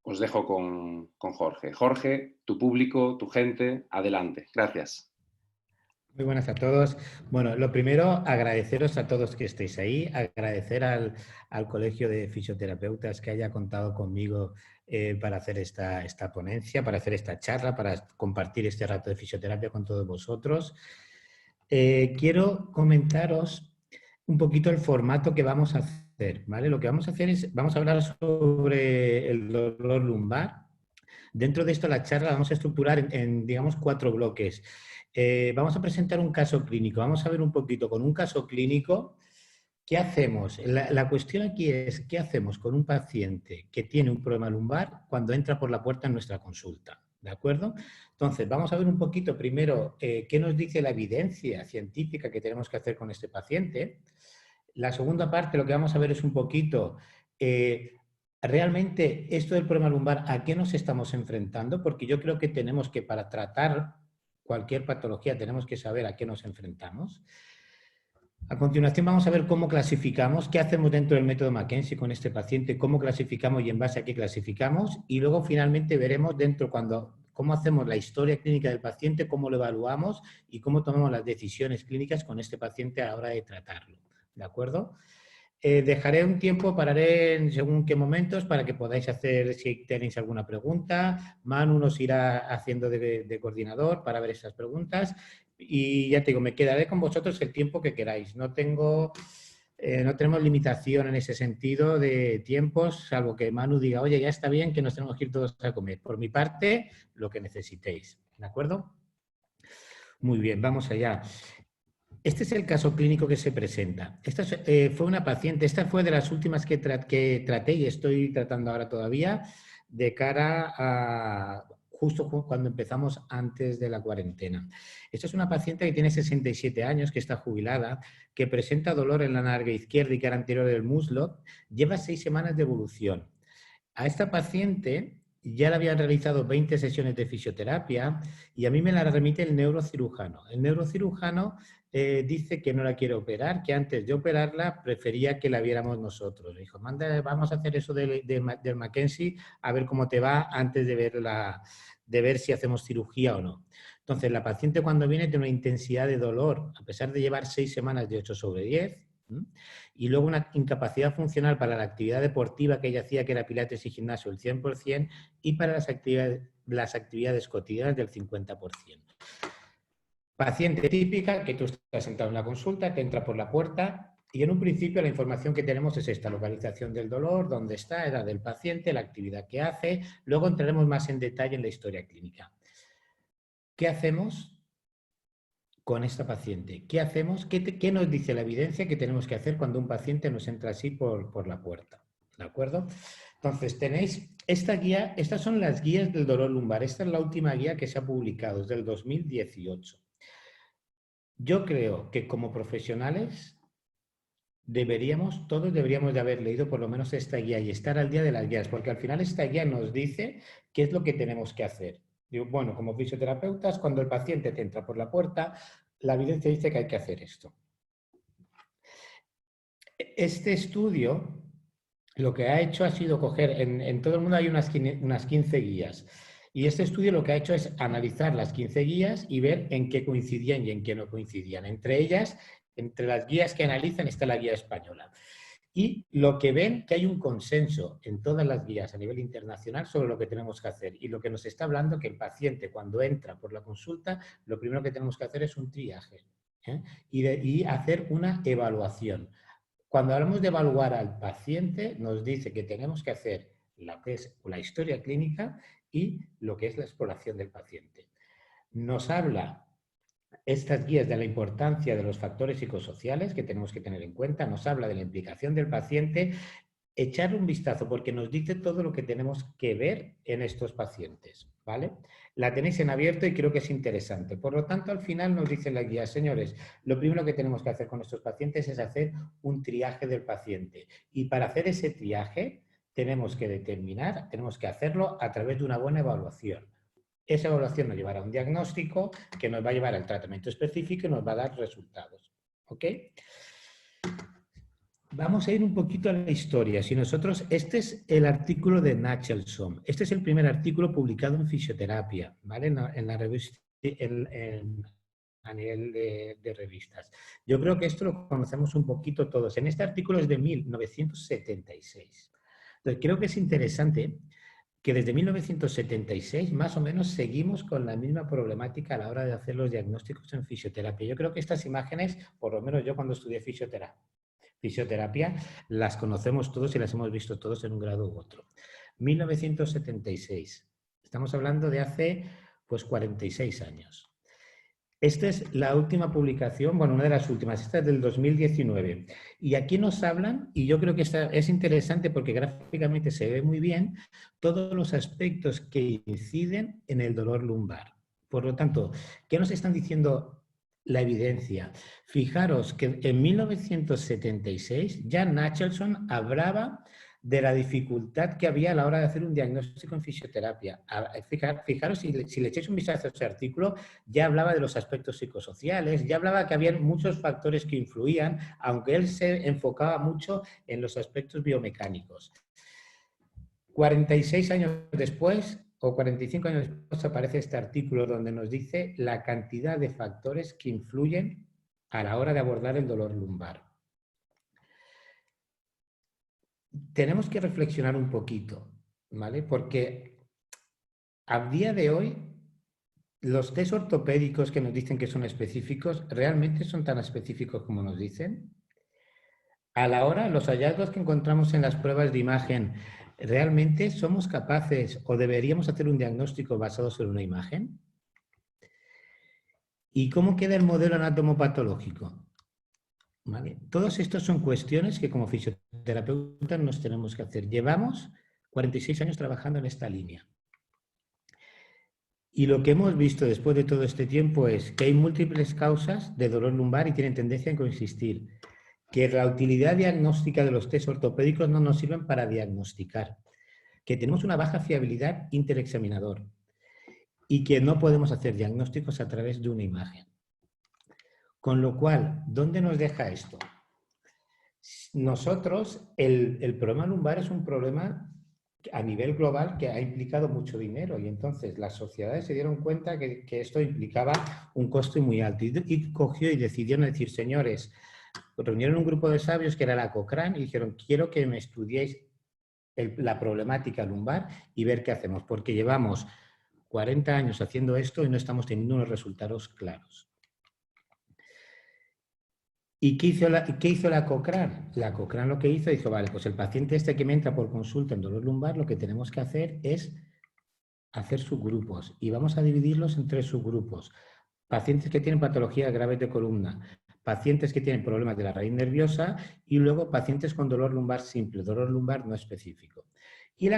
os dejo con Jorge. Jorge, tu público, tu gente, adelante. Gracias. Muy buenas a todos. Bueno, lo primero, agradeceros a todos que estéis ahí, agradecer al Colegio de Fisioterapeutas que haya contado conmigo para hacer esta ponencia, para hacer esta charla, para compartir este rato de fisioterapia con todos vosotros. Quiero comentaros un poquito el formato que vamos a hacer, ¿vale? Lo que vamos a hacer es, vamos a hablar sobre el dolor lumbar. Dentro de esto, la charla la vamos a estructurar en digamos, 4 bloques. Vamos a presentar un caso clínico. Vamos a ver un poquito con un caso clínico qué hacemos. La cuestión aquí es qué hacemos con un paciente que tiene un problema lumbar cuando entra por la puerta en nuestra consulta. ¿De acuerdo? Entonces, vamos a ver un poquito primero qué nos dice la evidencia científica que tenemos que hacer con este paciente. La segunda parte, lo que vamos a ver es un poquito realmente esto del problema lumbar, ¿a qué nos estamos enfrentando? Porque yo creo que tenemos que, para tratar cualquier patología, tenemos que saber a qué nos enfrentamos. A continuación vamos a ver cómo clasificamos, qué hacemos dentro del método Mackenzie con este paciente, cómo clasificamos y en base a qué clasificamos. Y luego finalmente veremos cómo hacemos la historia clínica del paciente, cómo lo evaluamos y cómo tomamos las decisiones clínicas con este paciente a la hora de tratarlo. ¿De acuerdo? Dejaré un tiempo, pararé en según qué momentos para que podáis hacer, si tenéis alguna pregunta. Manu nos irá haciendo de coordinador para ver esas preguntas. Y ya te digo, me quedaré con vosotros el tiempo que queráis. No tenemos limitación en ese sentido de tiempos, salvo que Manu diga, oye, ya está bien que nos tenemos que ir todos a comer. Por mi parte, lo que necesitéis. ¿De acuerdo? Muy bien, vamos allá. Este es el caso clínico que se presenta. Esta fue una paciente, esta fue de las últimas que traté y estoy tratando ahora todavía de cara a justo cuando empezamos antes de la cuarentena. Esta es una paciente que tiene 67 años, que está jubilada, que presenta dolor en la nalga izquierda y cara anterior del muslo, lleva 6 semanas de evolución. A esta paciente ya le habían realizado 20 sesiones de fisioterapia y a mí me la remite el neurocirujano. El neurocirujano dice que no la quiere operar, que antes de operarla prefería que la viéramos nosotros. Le dijo, manda, vamos a hacer eso del Mackenzie, a ver cómo te va antes de ver si hacemos cirugía o no. Entonces, la paciente cuando viene tiene una intensidad de dolor, a pesar de llevar 6 semanas de 8/10, y luego una incapacidad funcional para la actividad deportiva que ella hacía, que era pilates y gimnasio, el 100%, y para las actividades cotidianas del 50%. Paciente típica, que tú estás sentado en la consulta, que entra por la puerta y en un principio la información que tenemos es esta: localización del dolor, dónde está, edad del paciente, la actividad que hace. Luego entraremos más en detalle en la historia clínica. ¿Qué hacemos con esta paciente? ¿Qué hacemos? ¿Qué nos dice la evidencia que tenemos que hacer cuando un paciente nos entra así por la puerta? ¿De acuerdo? Entonces, tenéis esta guía, estas son las guías del dolor lumbar. Esta es la última guía que se ha publicado, es del 2018. Yo creo que como profesionales todos deberíamos de haber leído por lo menos esta guía y estar al día de las guías, porque al final esta guía nos dice qué es lo que tenemos que hacer. Digo, bueno, como fisioterapeutas, cuando el paciente te entra por la puerta, la evidencia dice que hay que hacer esto. Este estudio lo que ha hecho ha sido coger, en todo el mundo hay unas 15 guías, y este estudio lo que ha hecho es analizar las 15 guías y ver en qué coincidían y en qué no coincidían. Entre ellas, entre las guías que analizan está la guía española. Y lo que ven, que hay un consenso en todas las guías a nivel internacional sobre lo que tenemos que hacer. Y lo que nos está hablando que el paciente cuando entra por la consulta, lo primero que tenemos que hacer es un triaje, y hacer una evaluación. Cuando hablamos de evaluar al paciente, nos dice que tenemos que hacer lo que es la historia clínica y lo que es la exploración del paciente. Nos habla estas guías de la importancia de los factores psicosociales que tenemos que tener en cuenta, nos habla de la implicación del paciente, echarle un vistazo porque nos dice todo lo que tenemos que ver en estos pacientes, ¿vale? La tenéis en abierto y creo que es interesante. Por lo tanto, al final nos dice la guía, señores, lo primero que tenemos que hacer con estos pacientes es hacer un triaje del paciente. Y para hacer ese triaje tenemos que determinar, tenemos que hacerlo a través de una buena evaluación. Esa evaluación nos llevará a un diagnóstico que nos va a llevar al tratamiento específico y nos va a dar resultados. ¿Ok? Vamos a ir un poquito a la historia. Si nosotros, este es el artículo de Nachelson. Este es el primer artículo publicado en fisioterapia, ¿vale? En la revista, a nivel de revistas. Yo creo que esto lo conocemos un poquito todos. En este artículo es de 1976. Entonces, creo que es interesante que desde 1976 más o menos seguimos con la misma problemática a la hora de hacer los diagnósticos en fisioterapia. Yo creo que estas imágenes, por lo menos yo cuando estudié fisioterapia, las conocemos todos y las hemos visto todos en un grado u otro. 1976. Estamos hablando de hace pues 46 años. Esta es la última publicación, bueno, una de las últimas, esta es del 2019. Y aquí nos hablan, y yo creo que esta es interesante porque gráficamente se ve muy bien, todos los aspectos que inciden en el dolor lumbar. Por lo tanto, ¿qué nos están diciendo la evidencia? Fijaros que en 1976 ya Nachelson hablaba de la dificultad que había a la hora de hacer un diagnóstico en fisioterapia. Fijaros, si le echéis un vistazo a este artículo, ya hablaba de los aspectos psicosociales, ya hablaba que había muchos factores que influían, aunque él se enfocaba mucho en los aspectos biomecánicos. 46 años después, o 45 años después, aparece este artículo donde nos dice la cantidad de factores que influyen a la hora de abordar el dolor lumbar. Tenemos que reflexionar un poquito, ¿vale? Porque a día de hoy los test ortopédicos que nos dicen que son específicos, ¿realmente son tan específicos como nos dicen? A la hora, los hallazgos que encontramos en las pruebas de imagen, ¿realmente somos capaces o deberíamos hacer un diagnóstico basado sobre una imagen? ¿Y cómo queda el modelo anatomopatológico? ¿Vale? Todos estos son cuestiones que como fisioterapeutas nos tenemos que hacer. Llevamos 46 años trabajando en esta línea. Y lo que hemos visto después de todo este tiempo es que hay múltiples causas de dolor lumbar y tienen tendencia a coexistir. Que la utilidad diagnóstica de los test ortopédicos no nos sirven para diagnosticar. Que tenemos una baja fiabilidad interexaminador. Y que no podemos hacer diagnósticos a través de una imagen. Con lo cual, ¿dónde nos deja esto? Nosotros, el problema lumbar es un problema a nivel global que ha implicado mucho dinero y entonces las sociedades se dieron cuenta que esto implicaba un coste muy alto y cogió y decidieron decir, señores, reunieron un grupo de sabios que era la Cochrane y dijeron, quiero que me estudiéis la problemática lumbar y ver qué hacemos, porque llevamos 40 años haciendo esto y no estamos teniendo unos resultados claros. ¿Y qué hizo la Cochrane? La Cochrane lo que hizo, dijo, vale, pues el paciente este que me entra por consulta en dolor lumbar, lo que tenemos que hacer es hacer subgrupos y vamos a dividirlos en 3 subgrupos. Pacientes que tienen patologías graves de columna, pacientes que tienen problemas de la raíz nerviosa y luego pacientes con dolor lumbar simple, dolor lumbar no específico. Y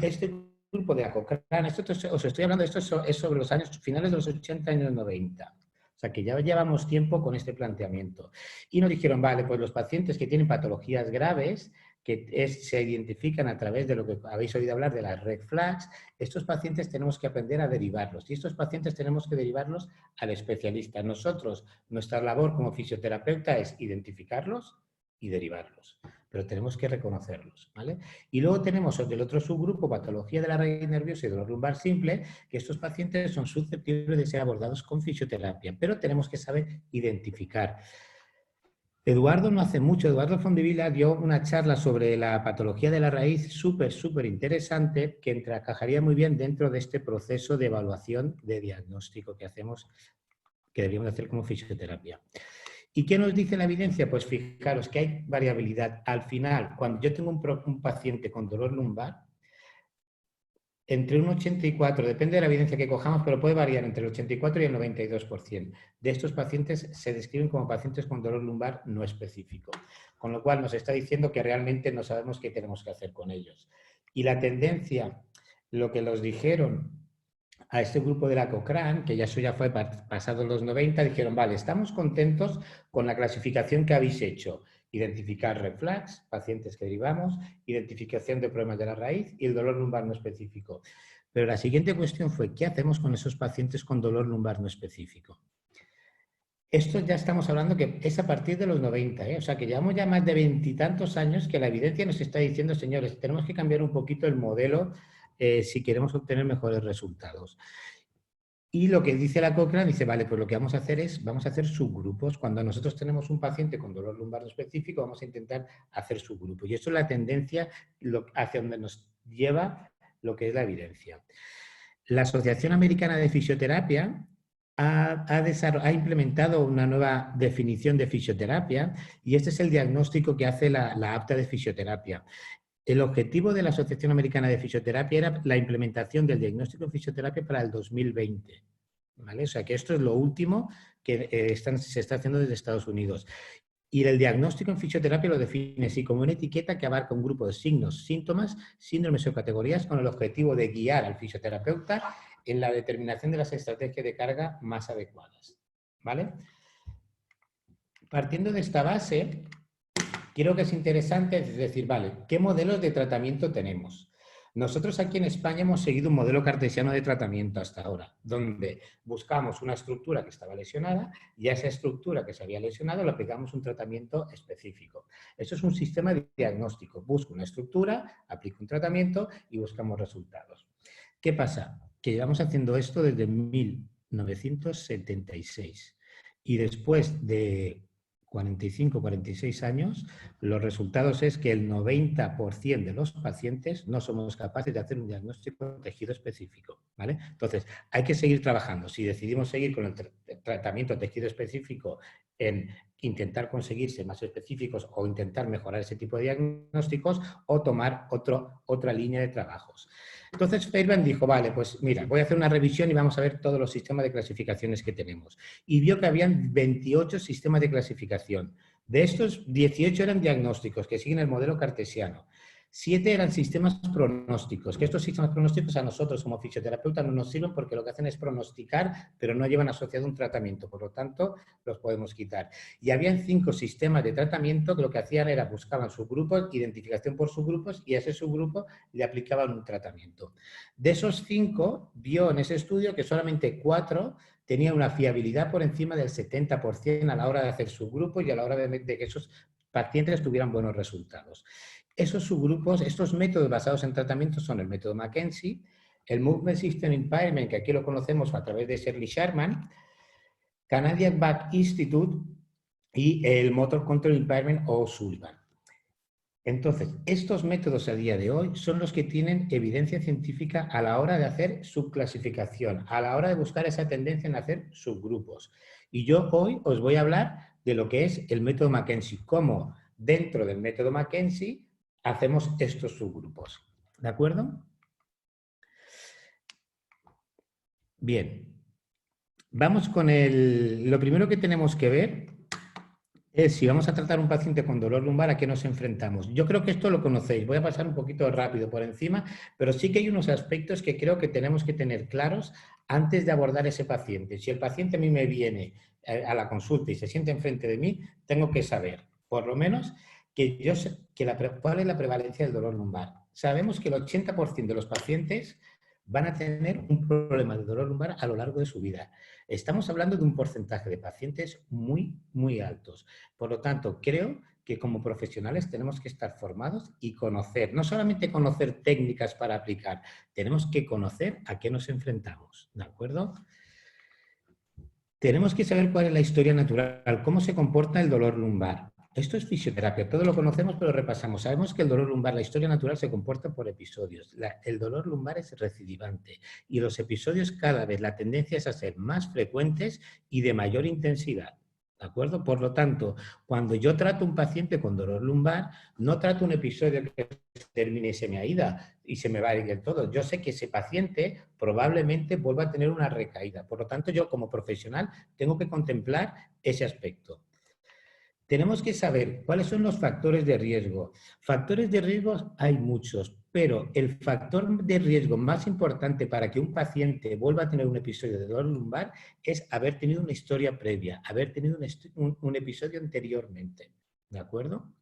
este grupo de la Cochrane, esto os estoy hablando, esto es sobre los años finales de los 80 años 90. O sea, que ya llevamos tiempo con este planteamiento. Y nos dijeron, vale, pues los pacientes que tienen patologías graves, que se identifican a través de lo que habéis oído hablar de las red flags, estos pacientes tenemos que aprender a derivarlos. Y estos pacientes tenemos que derivarlos al especialista. Nosotros, nuestra labor como fisioterapeuta es identificarlos y derivarlos. Pero tenemos que reconocerlos, ¿vale? Y luego tenemos del otro subgrupo, patología de la raíz nerviosa y dolor lumbar simple, que estos pacientes son susceptibles de ser abordados con fisioterapia, pero tenemos que saber identificar. Eduardo no hace mucho, Eduardo Fondevila dio una charla sobre la patología de la raíz súper interesante que encajaría muy bien dentro de este proceso de evaluación de diagnóstico que hacemos, que deberíamos hacer como fisioterapia. ¿Y qué nos dice la evidencia? Pues fijaros que hay variabilidad. Al final, cuando yo tengo un paciente con dolor lumbar, entre un 84, depende de la evidencia que cojamos, pero puede variar entre el 84 y el 92%. De estos pacientes se describen como pacientes con dolor lumbar no específico, con lo cual nos está diciendo que realmente no sabemos qué tenemos que hacer con ellos. Y la tendencia, lo que nos dijeron a este grupo de la Cochrane, que eso ya fue pasado los 90, dijeron, vale, estamos contentos con la clasificación que habéis hecho. Identificar red flags, pacientes que derivamos, identificación de problemas de la raíz y el dolor lumbar no específico. Pero la siguiente cuestión fue, ¿qué hacemos con esos pacientes con dolor lumbar no específico? Esto ya estamos hablando que es a partir de los 90, ¿eh? O sea que llevamos ya más de 20 y tantos años que la evidencia nos está diciendo, señores, tenemos que cambiar un poquito el modelo si queremos obtener mejores resultados. Y lo que dice la Cochrane, dice, vale, pues lo que vamos a hacer es, vamos a hacer subgrupos. Cuando nosotros tenemos un paciente con dolor lumbar específico, vamos a intentar hacer subgrupos. Y eso es la tendencia hacia donde nos lleva lo que es la evidencia. La Asociación Americana de Fisioterapia ha implementado una nueva definición de fisioterapia y este es el diagnóstico que hace la APTA de fisioterapia. El objetivo de la Asociación Americana de Fisioterapia era la implementación del diagnóstico en fisioterapia para el 2020. ¿Vale? O sea que esto es lo último que se está haciendo desde Estados Unidos. Y el diagnóstico en fisioterapia lo define así como una etiqueta que abarca un grupo de signos, síntomas, síndromes o categorías con el objetivo de guiar al fisioterapeuta en la determinación de las estrategias de carga más adecuadas. ¿Vale? Partiendo de esta base, creo que es interesante decir, vale, ¿qué modelos de tratamiento tenemos? Nosotros aquí en España hemos seguido un modelo cartesiano de tratamiento hasta ahora, donde buscamos una estructura que estaba lesionada y a esa estructura que se había lesionado le aplicamos un tratamiento específico. Eso es un sistema de diagnóstico. Busco una estructura, aplico un tratamiento y buscamos resultados. ¿Qué pasa? Que llevamos haciendo esto desde 1976 y después de 45, 46 años, los resultados es que el 90% de los pacientes no somos capaces de hacer un diagnóstico de tejido específico, ¿vale? Entonces, hay que seguir trabajando. Si decidimos seguir con el tratamiento de tejido específico en intentar conseguirse más específicos o intentar mejorar ese tipo de diagnósticos o tomar otra línea de trabajos. Entonces, Fairbairn dijo, vale, pues mira, voy a hacer una revisión y vamos a ver todos los sistemas de clasificaciones que tenemos. Y vio que habían 28 sistemas de clasificación. De estos, 18 eran diagnósticos, que siguen el modelo cartesiano. 7 eran sistemas pronósticos, que estos sistemas pronósticos a nosotros como fisioterapeutas no nos sirven porque lo que hacen es pronosticar, pero no llevan asociado un tratamiento, por lo tanto, los podemos quitar. Y habían 5 sistemas de tratamiento que lo que hacían era buscaban subgrupos, identificación por subgrupos, y a ese subgrupo le aplicaban un tratamiento. De esos 5, vio en ese estudio que solamente 4 tenían una fiabilidad por encima del 70% a la hora de hacer subgrupos y a la hora de que esos pacientes tuvieran buenos resultados. Esos subgrupos, estos métodos basados en tratamiento son el método Mackenzie, el Movement System Impairment, que aquí lo conocemos a través de Shirley Sharman, Canadian Back Institute y el Motor Control Impairment o Sullivan. Entonces, estos métodos a día de hoy son los que tienen evidencia científica a la hora de hacer subclasificación, a la hora de buscar esa tendencia en hacer subgrupos. Y yo hoy os voy a hablar de lo que es el método Mackenzie, cómo dentro del método Mackenzie hacemos estos subgrupos. ¿De acuerdo? Bien. Vamos con lo primero que tenemos que ver es si vamos a tratar a un paciente con dolor lumbar, ¿a qué nos enfrentamos? Yo creo que esto lo conocéis. Voy a pasar un poquito rápido por encima, pero sí que hay unos aspectos que creo que tenemos que tener claros antes de abordar ese paciente. Si el paciente a mí me viene a la consulta y se siente enfrente de mí, tengo que saber, por lo menos, cuál es la prevalencia del dolor lumbar. Sabemos que el 80% de los pacientes van a tener un problema de dolor lumbar a lo largo de su vida. Estamos hablando de un porcentaje de pacientes muy, muy altos. Por lo tanto, creo que como profesionales tenemos que estar formados y conocer, no solamente conocer técnicas para aplicar, tenemos que conocer a qué nos enfrentamos, ¿de acuerdo? Tenemos que saber cuál es la historia natural, cómo se comporta el dolor lumbar. Esto es fisioterapia, todo lo conocemos pero repasamos. Sabemos que el dolor lumbar, la historia natural se comporta por episodios. El dolor lumbar es recidivante y los episodios cada vez la tendencia es a ser más frecuentes y de mayor intensidad. ¿De acuerdo? Por lo tanto, cuando yo trato a un paciente con dolor lumbar, no trato un episodio que termine y se me ha ido y se me va a ir del todo. Yo sé que ese paciente probablemente vuelva a tener una recaída. Por lo tanto, yo como profesional tengo que contemplar ese aspecto. Tenemos que saber cuáles son los factores de riesgo. Factores de riesgo hay muchos, pero el factor de riesgo más importante para que un paciente vuelva a tener un episodio de dolor lumbar es haber tenido una historia previa, haber tenido un episodio anteriormente. ¿De acuerdo?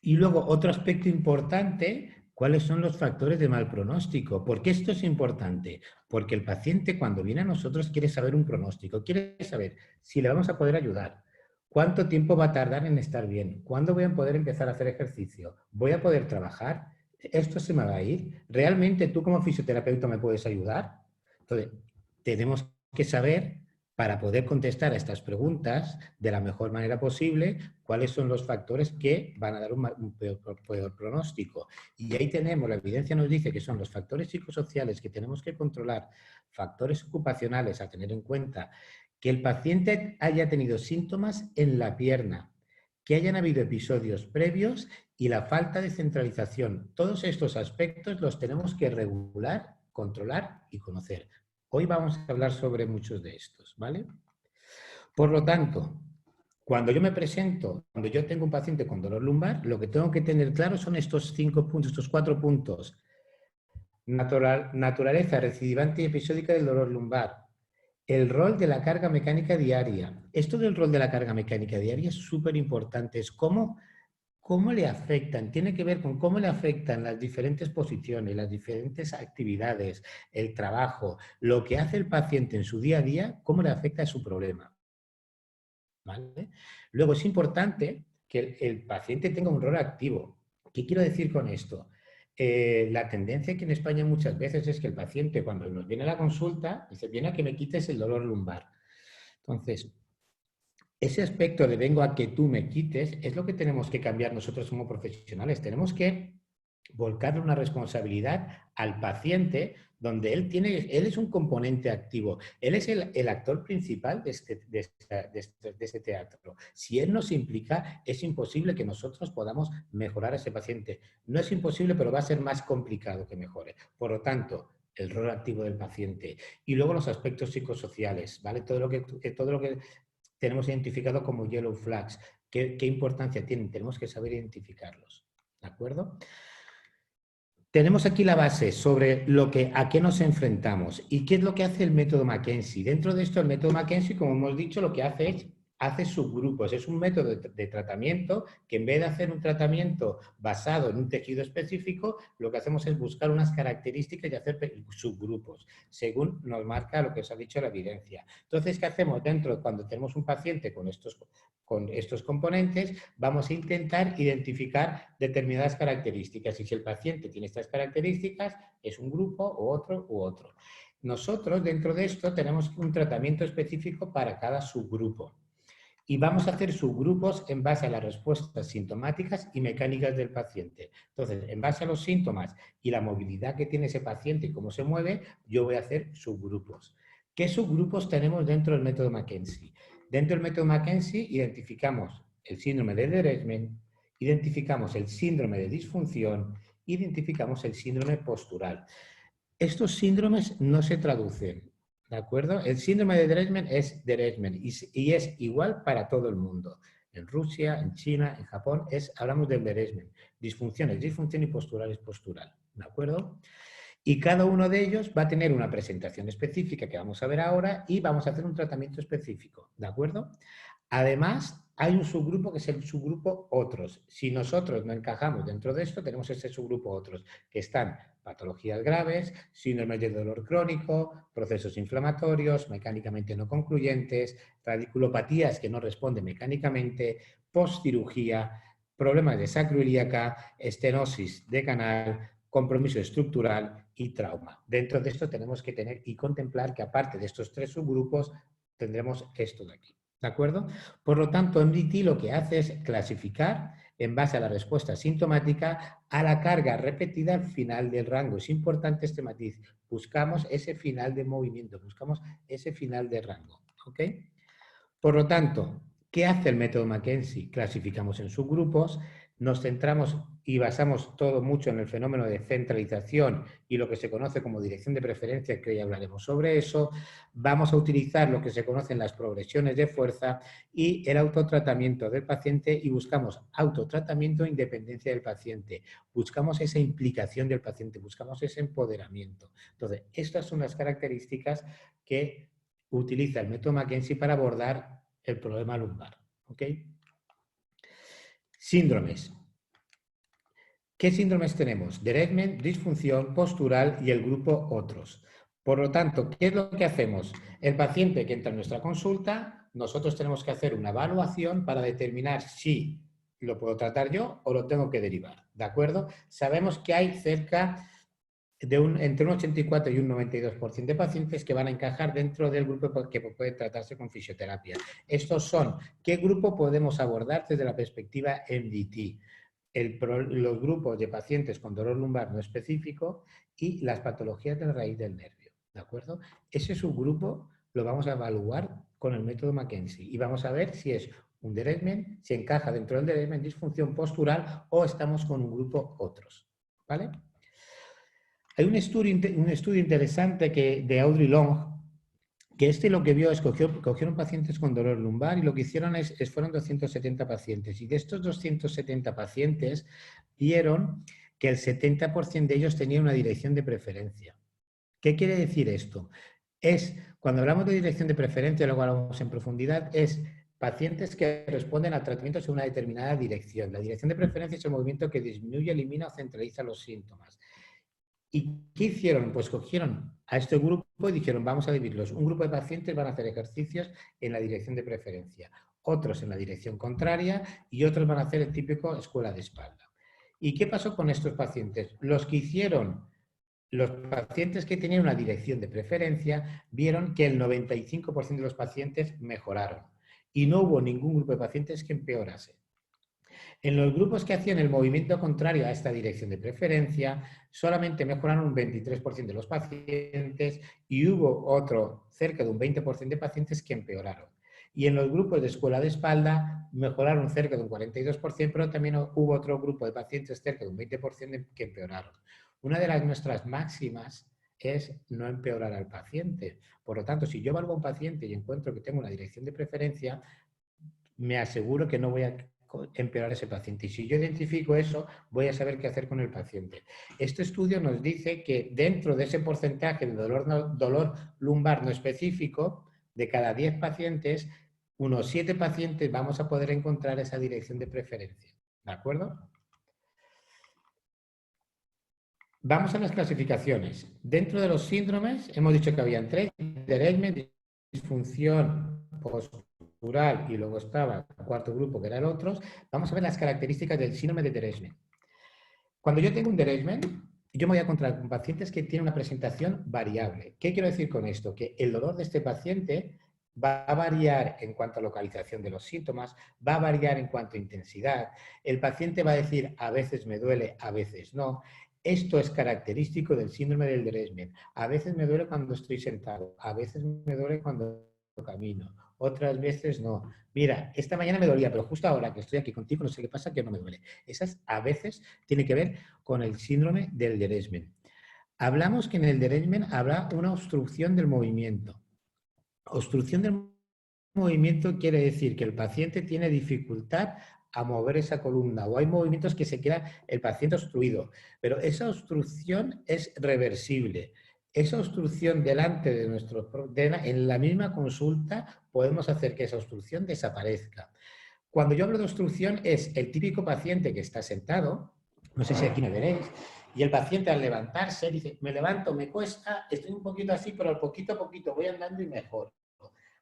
Y luego, otro aspecto importante ¿Cuáles son los factores de mal pronóstico? ¿Por qué esto es importante? Porque el paciente cuando viene a nosotros quiere saber un pronóstico, quiere saber si le vamos a poder ayudar, cuánto tiempo va a tardar en estar bien, cuándo voy a poder empezar a hacer ejercicio, voy a poder trabajar, esto se me va a ir, ¿realmente tú como fisioterapeuta me puedes ayudar? Entonces, tenemos que saber, para poder contestar a estas preguntas de la mejor manera posible, cuáles son los factores que van a dar un peor pronóstico. Y ahí tenemos, la evidencia nos dice que son los factores psicosociales que tenemos que controlar, factores ocupacionales a tener en cuenta, que el paciente haya tenido síntomas en la pierna, que hayan habido episodios previos y la falta de centralización. Todos estos aspectos los tenemos que regular, controlar y conocer. Hoy vamos a hablar sobre muchos de estos, ¿vale? Por lo tanto, cuando yo me presento, cuando yo tengo un paciente con dolor lumbar, lo que tengo que tener claro son estos 5 puntos, estos 4 puntos. Naturaleza recidivante y episódica del dolor lumbar. El rol de la carga mecánica diaria. Esto del rol de la carga mecánica diaria es súper importante. Es cómo le afectan, tiene que ver con cómo le afectan las diferentes posiciones, las diferentes actividades, el trabajo, lo que hace el paciente en su día a día, cómo le afecta a su problema. ¿Vale? Luego es importante que el paciente tenga un rol activo. ¿Qué quiero decir con esto? La tendencia aquí en España muchas veces es que el paciente cuando nos viene a la consulta dice, viene a que me quites el dolor lumbar. Entonces, ese aspecto de vengo a que tú me quites es lo que tenemos que cambiar nosotros como profesionales. Tenemos que volcarle una responsabilidad al paciente donde él es un componente activo. Él es el actor principal de este teatro. Si él nos implica, es imposible que nosotros podamos mejorar a ese paciente. No es imposible, pero va a ser más complicado que mejore. Por lo tanto, el rol activo del paciente y luego los aspectos psicosociales, ¿vale? Todo lo que tenemos identificado como yellow flags. ¿Qué importancia tienen? Tenemos que saber identificarlos. ¿De acuerdo? Tenemos aquí la base sobre a qué nos enfrentamos y qué es lo que hace el método Mackenzie. Dentro de esto, el método Mackenzie, como hemos dicho, lo que hace subgrupos. Es un método de tratamiento que en vez de hacer un tratamiento basado en un tejido específico, lo que hacemos es buscar unas características y hacer subgrupos, según nos marca lo que os ha dicho la evidencia. Entonces, ¿qué hacemos cuando tenemos un paciente con estos componentes? Vamos a intentar identificar determinadas características y si el paciente tiene estas características, es un grupo u otro. Nosotros dentro de esto tenemos un tratamiento específico para cada subgrupo y vamos a hacer subgrupos en base a las respuestas sintomáticas y mecánicas del paciente. Entonces, en base a los síntomas y la movilidad que tiene ese paciente y cómo se mueve, yo voy a hacer subgrupos. ¿Qué subgrupos tenemos dentro del método Mackenzie? Dentro del método Mackenzie identificamos el síndrome de Dresden, identificamos el síndrome de disfunción, identificamos el síndrome postural. Estos síndromes no se traducen, ¿de acuerdo? El síndrome de Dresden es Dresden y es igual para todo el mundo. En Rusia, en China, en Japón, hablamos del Dresden. Disfunción es disfunción y postural es postural, ¿de acuerdo? Y cada uno de ellos va a tener una presentación específica que vamos a ver ahora y vamos a hacer un tratamiento específico, ¿de acuerdo? Además, hay un subgrupo que es el subgrupo otros. Si nosotros no encajamos dentro de esto, tenemos ese subgrupo otros, que están patologías graves, síndromes de dolor crónico, procesos inflamatorios, mecánicamente no concluyentes, radiculopatías que no responden mecánicamente, postcirugía, problemas de sacroiliaca, estenosis de canal, compromiso estructural y trauma. Dentro de esto tenemos que tener y contemplar que aparte de estos tres subgrupos tendremos esto de aquí. ¿De acuerdo? Por lo tanto, MDT lo que hace es clasificar en base a la respuesta sintomática a la carga repetida al final del rango. Es importante este matiz. Buscamos ese final de movimiento, buscamos ese final de rango. ¿Ok? Por lo tanto, ¿qué hace el método Mackenzie? Clasificamos en subgrupos, nos centramos y basamos todo mucho en el fenómeno de centralización y lo que se conoce como dirección de preferencia, que hoy hablaremos sobre eso. Vamos a utilizar lo que se conocen las progresiones de fuerza y el autotratamiento del paciente y buscamos autotratamiento e independencia del paciente. Buscamos esa implicación del paciente, buscamos ese empoderamiento. Entonces, estas son las características que utiliza el método Mackenzie para abordar el problema lumbar. ¿Ok? Síndromes. ¿Qué síndromes tenemos? Derailment, disfunción postural y el grupo otros. Por lo tanto, ¿qué es lo que hacemos? El paciente que entra en nuestra consulta, nosotros tenemos que hacer una evaluación para determinar si lo puedo tratar yo o lo tengo que derivar, ¿de acuerdo? Sabemos que hay cerca de entre un 84 y un 92% de pacientes que van a encajar dentro del grupo que puede tratarse con fisioterapia. Estos son, ¿qué grupo podemos abordar desde la perspectiva MDT? Los grupos de pacientes con dolor lumbar no específico y las patologías de la raíz del nervio, ¿de acuerdo? Ese subgrupo lo vamos a evaluar con el método Mackenzie y vamos a ver si es un derailment, si encaja dentro del derailment, disfunción postural o estamos con un grupo otros, ¿vale? Hay un estudio interesante de Audrey Long, que lo que vio es cogieron pacientes con dolor lumbar y lo que hicieron fueron 270 pacientes. Y de estos 270 pacientes vieron que el 70% de ellos tenía una dirección de preferencia. ¿Qué quiere decir esto? Cuando hablamos de dirección de preferencia, luego hablamos en profundidad, es pacientes que responden a tratamientos en una determinada dirección. La dirección de preferencia es el movimiento que disminuye, elimina o centraliza los síntomas. ¿Y qué hicieron? Pues cogieron a este grupo y dijeron, vamos a dividirlos. Un grupo de pacientes van a hacer ejercicios en la dirección de preferencia, otros en la dirección contraria y otros van a hacer el típico escuela de espalda. ¿Y qué pasó con estos pacientes? Los pacientes que tenían una dirección de preferencia vieron que el 95% de los pacientes mejoraron y no hubo ningún grupo de pacientes que empeorase. En los grupos que hacían el movimiento contrario a esta dirección de preferencia, solamente mejoraron un 23% de los pacientes y hubo otro, cerca de un 20% de pacientes que empeoraron. Y en los grupos de escuela de espalda mejoraron cerca de un 42%, pero también hubo otro grupo de pacientes, cerca de un 20%, que empeoraron. Una de nuestras máximas es no empeorar al paciente. Por lo tanto, si yo evalúo a un paciente y encuentro que tengo una dirección de preferencia, me aseguro que no voy a empeorar ese paciente. Y si yo identifico eso, voy a saber qué hacer con el paciente. Este estudio nos dice que dentro de ese porcentaje de dolor lumbar no específico, de cada 10 pacientes, unos 7 pacientes vamos a poder encontrar esa dirección de preferencia. ¿De acuerdo? Vamos a las clasificaciones. Dentro de los síndromes, hemos dicho que habían 3, derailment, disfunción postural y luego estaba el cuarto grupo que era el otros. Vamos a ver las características del síndrome de derailment. Cuando yo tengo un derailment, yo me voy a encontrar con pacientes que tienen una presentación variable. ¿Qué quiero decir con esto? Que el dolor de este paciente va a variar en cuanto a localización de los síntomas, va a variar en cuanto a intensidad. El paciente va a decir, a veces me duele, a veces no. Esto es característico del síndrome del derailment. A veces me duele cuando estoy sentado, a veces me duele cuando camino, otras veces no. Mira, esta mañana me dolía, pero justo ahora que estoy aquí contigo no sé qué pasa, que no me duele. Esas a veces tiene que ver con el síndrome del derailment. Hablamos que en el derailment habrá una obstrucción del movimiento. Obstrucción del movimiento quiere decir que el paciente tiene dificultad a mover esa columna o hay movimientos que se queda el paciente obstruido, pero esa obstrucción es reversible. Esa obstrucción delante de en la misma consulta podemos hacer que esa obstrucción desaparezca. Cuando yo hablo de obstrucción es el típico paciente que está sentado, no sé si aquí me veréis, y el paciente al levantarse dice, me levanto, me cuesta, estoy un poquito así, pero poquito a poquito voy andando y mejor.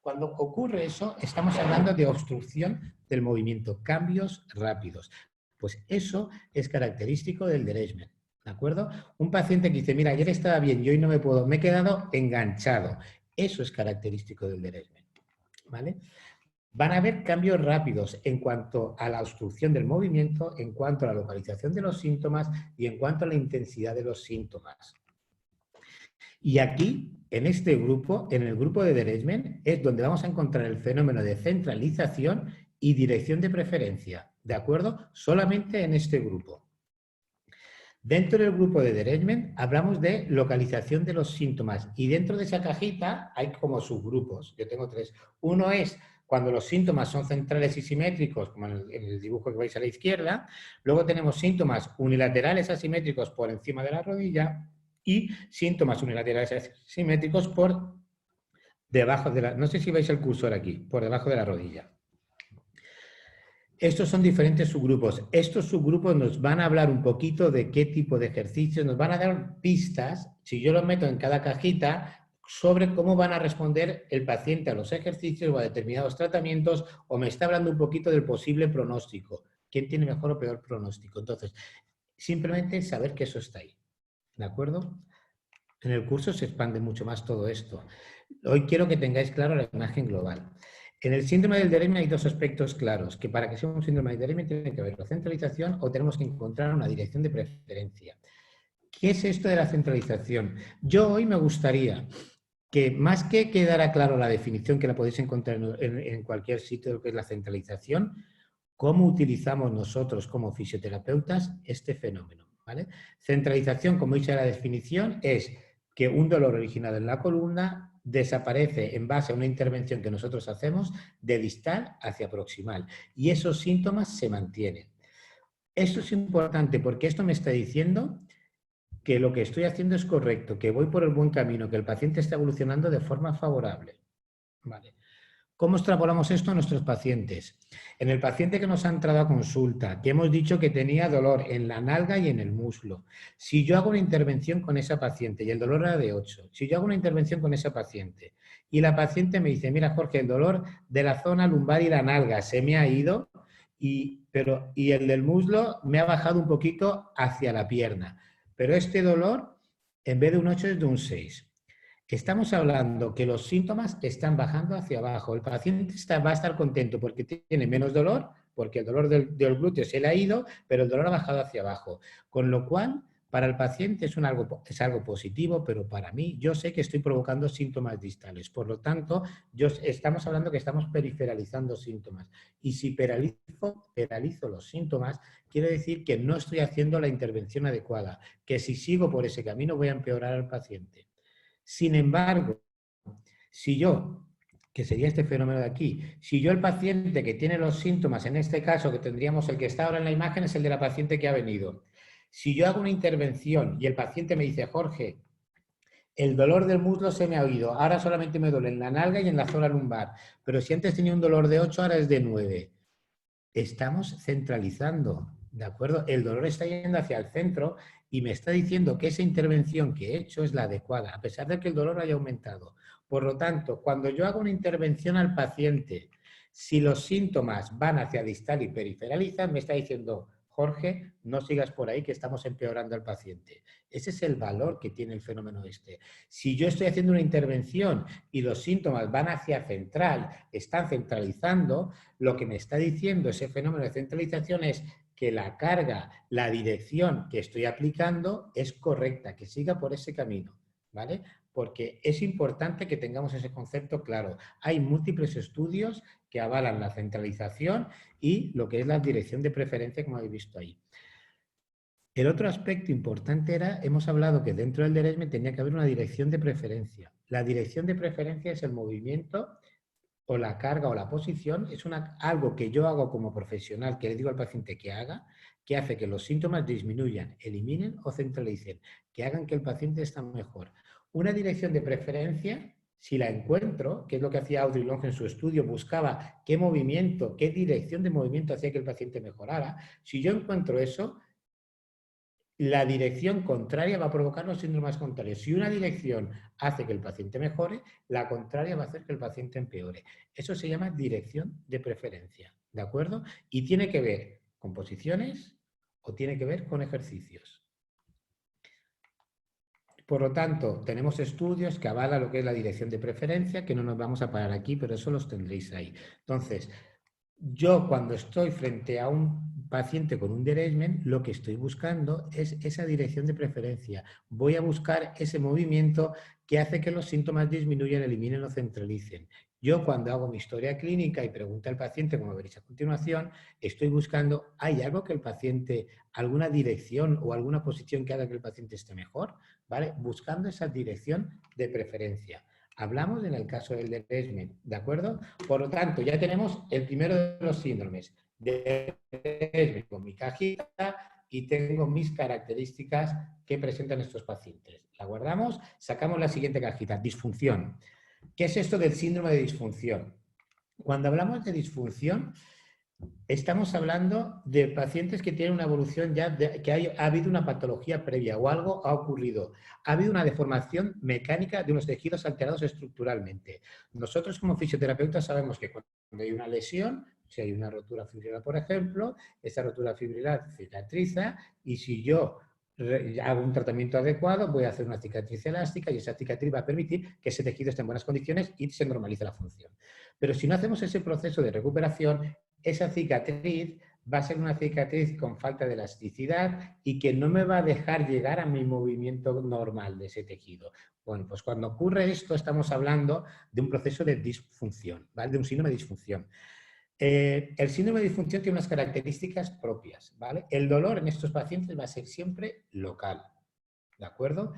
Cuando ocurre eso, estamos hablando de obstrucción del movimiento, cambios rápidos. Pues eso es característico del derailment, ¿de acuerdo? Un paciente que dice, mira, ayer estaba bien y hoy no me puedo, me he quedado enganchado. Eso es característico del derailment, ¿vale? Van a haber cambios rápidos en cuanto a la obstrucción del movimiento, en cuanto a la localización de los síntomas y en cuanto a la intensidad de los síntomas. Y aquí, en este grupo, en el grupo de derailment, es donde vamos a encontrar el fenómeno de centralización y dirección de preferencia, ¿de acuerdo? Solamente en este grupo. Dentro del grupo de derailment hablamos de localización de los síntomas y dentro de esa cajita hay como subgrupos. Yo tengo 3. Uno es cuando los síntomas son centrales y simétricos, como en el dibujo que veis a la izquierda. Luego tenemos síntomas unilaterales asimétricos por encima de la rodilla y síntomas unilaterales asimétricos por debajo de la... No sé si veis el cursor aquí, por debajo de la rodilla. Estos son diferentes subgrupos. Estos subgrupos nos van a hablar un poquito de qué tipo de ejercicios, nos van a dar pistas, si yo los meto en cada cajita, sobre cómo van a responder el paciente a los ejercicios o a determinados tratamientos, o me está hablando un poquito del posible pronóstico. ¿Quién tiene mejor o peor pronóstico? Entonces, simplemente saber que eso está ahí. ¿De acuerdo? En el curso se expande mucho más todo esto. Hoy quiero que tengáis claro la imagen global. En el síndrome del Derailment hay dos aspectos claros, que para que sea un síndrome del Derailment tiene que haber la centralización o tenemos que encontrar una dirección de preferencia. ¿Qué es esto de la centralización? Yo hoy me gustaría que más que quedara claro la definición, que la podéis encontrar en cualquier sitio de lo que es la centralización, cómo utilizamos nosotros como fisioterapeutas este fenómeno, ¿vale? Centralización, como dice la definición, es que un dolor originado en la columna desaparece en base a una intervención que nosotros hacemos de distal hacia proximal y esos síntomas se mantienen. Esto es importante porque esto me está diciendo que lo que estoy haciendo es correcto, que voy por el buen camino, que el paciente está evolucionando de forma favorable. Vale. ¿Cómo extrapolamos esto a nuestros pacientes? En el paciente que nos ha entrado a consulta, que hemos dicho que tenía dolor en la nalga y en el muslo, si yo hago una intervención con esa paciente y el dolor era de 8, si yo hago una intervención con esa paciente y la paciente me dice, mira Jorge, el dolor de la zona lumbar y la nalga se me ha ido y el del muslo me ha bajado un poquito hacia la pierna, pero este dolor en vez de un 8 es de un 6. Estamos hablando que los síntomas están bajando hacia abajo. El paciente va a estar contento porque tiene menos dolor, porque el dolor del glúteo se le ha ido, pero el dolor ha bajado hacia abajo. Con lo cual, para el paciente es algo positivo, pero para mí yo sé que estoy provocando síntomas distales. Por lo tanto, estamos hablando que estamos periferalizando síntomas. Y si peralizo los síntomas, quiere decir que no estoy haciendo la intervención adecuada, que si sigo por ese camino voy a empeorar al paciente. Sin embargo, si yo, que sería este fenómeno de aquí, si yo el paciente que tiene los síntomas, en este caso que tendríamos el que está ahora en la imagen es el de la paciente que ha venido, si yo hago una intervención y el paciente me dice, Jorge, el dolor del muslo se me ha oído, ahora solamente me duele en la nalga y en la zona lumbar, pero si antes tenía un dolor de 8, ahora es de 9. Estamos centralizando, ¿de acuerdo? El dolor está yendo hacia el centro y me está diciendo que esa intervención que he hecho es la adecuada, a pesar de que el dolor haya aumentado. Por lo tanto, cuando yo hago una intervención al paciente, si los síntomas van hacia distal y periferalizan, me está diciendo, Jorge, no sigas por ahí que estamos empeorando al paciente. Ese es el valor que tiene el fenómeno este. Si yo estoy haciendo una intervención y los síntomas van hacia central, están centralizando, lo que me está diciendo ese fenómeno de centralización es que la carga, la dirección que estoy aplicando es correcta, que siga por ese camino, ¿vale? Porque es importante que tengamos ese concepto claro. Hay múltiples estudios que avalan la centralización y lo que es la dirección de preferencia, como habéis visto ahí. El otro aspecto importante era, hemos hablado que dentro del Derailment tenía que haber una dirección de preferencia. La dirección de preferencia es el movimiento o la carga o la posición, es algo que yo hago como profesional, que le digo al paciente que haga, que hace que los síntomas disminuyan, eliminen o centralicen, que hagan que el paciente esté mejor. Una dirección de preferencia, si la encuentro, que es lo que hacía Audrey Long en su estudio, buscaba qué movimiento, qué dirección de movimiento hacía que el paciente mejorara. Si yo encuentro eso, la dirección contraria va a provocar los síndromes contrarios. Si una dirección hace que el paciente mejore, la contraria va a hacer que el paciente empeore. Eso se llama dirección de preferencia, ¿de acuerdo? Y tiene que ver con posiciones o tiene que ver con ejercicios. Por lo tanto, tenemos estudios que avalan lo que es la dirección de preferencia, que no nos vamos a parar aquí, pero eso los tendréis ahí. Entonces, yo cuando estoy frente a un paciente con un Derailment, lo que estoy buscando es esa dirección de preferencia. Voy a buscar ese movimiento que hace que los síntomas disminuyan, eliminen o centralicen. Yo cuando hago mi historia clínica y pregunto al paciente, como veréis a continuación, estoy buscando, ¿hay algo que el paciente, alguna dirección o alguna posición que haga que el paciente esté mejor? ¿Vale? Buscando esa dirección de preferencia. Hablamos en el caso del Derailment, ¿de acuerdo? Por lo tanto, ya tenemos el primero de los síndromes. Derailment con mi cajita y tengo mis características que presentan estos pacientes. La guardamos, sacamos la siguiente cajita, disfunción. ¿Qué es esto del síndrome de disfunción? Cuando hablamos de disfunción, Estamos hablando de pacientes que tienen una evolución ya, ha habido una patología previa o algo ha ocurrido. Ha habido una deformación mecánica de unos tejidos alterados estructuralmente. Nosotros como fisioterapeutas sabemos que cuando hay una lesión, si hay una rotura fibrilar, por ejemplo, esa rotura fibrilar cicatriza y si yo hago un tratamiento adecuado, voy a hacer una cicatriz elástica y esa cicatriz va a permitir que ese tejido esté en buenas condiciones y se normalice la función. Pero si no hacemos ese proceso de recuperación, esa cicatriz va a ser una cicatriz con falta de elasticidad y que no me va a dejar llegar a mi movimiento normal de ese tejido. Bueno, pues cuando ocurre esto estamos hablando de un proceso de disfunción, ¿vale? De un síndrome de disfunción. El síndrome de disfunción tiene unas características propias, ¿vale? El dolor en estos pacientes va a ser siempre local, ¿de acuerdo?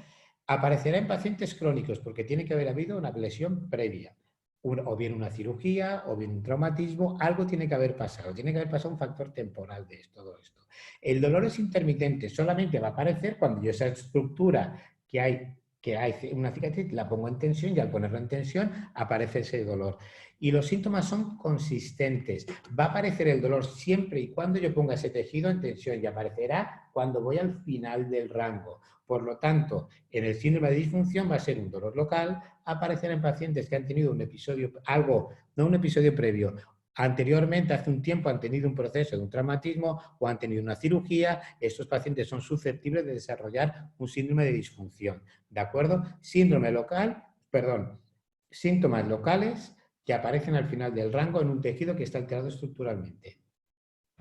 Aparecerá en pacientes crónicos porque tiene que haber habido una lesión previa, o bien una cirugía, o bien un traumatismo, algo tiene que haber pasado un factor temporal de todo esto. El dolor es intermitente, solamente va a aparecer cuando yo esa estructura que hay una cicatriz, la pongo en tensión y al ponerla en tensión aparece ese dolor. Y los síntomas son consistentes. Va a aparecer el dolor siempre y cuando yo ponga ese tejido en tensión y aparecerá cuando voy al final del rango. Por lo tanto, en el síndrome de disfunción va a ser un dolor local, aparecer en pacientes que han tenido un episodio, no un episodio previo, anteriormente, hace un tiempo, han tenido un proceso de un traumatismo o han tenido una cirugía, estos pacientes son susceptibles de desarrollar un síndrome de disfunción. ¿De acuerdo? Síntomas locales que aparecen al final del rango en un tejido que está alterado estructuralmente.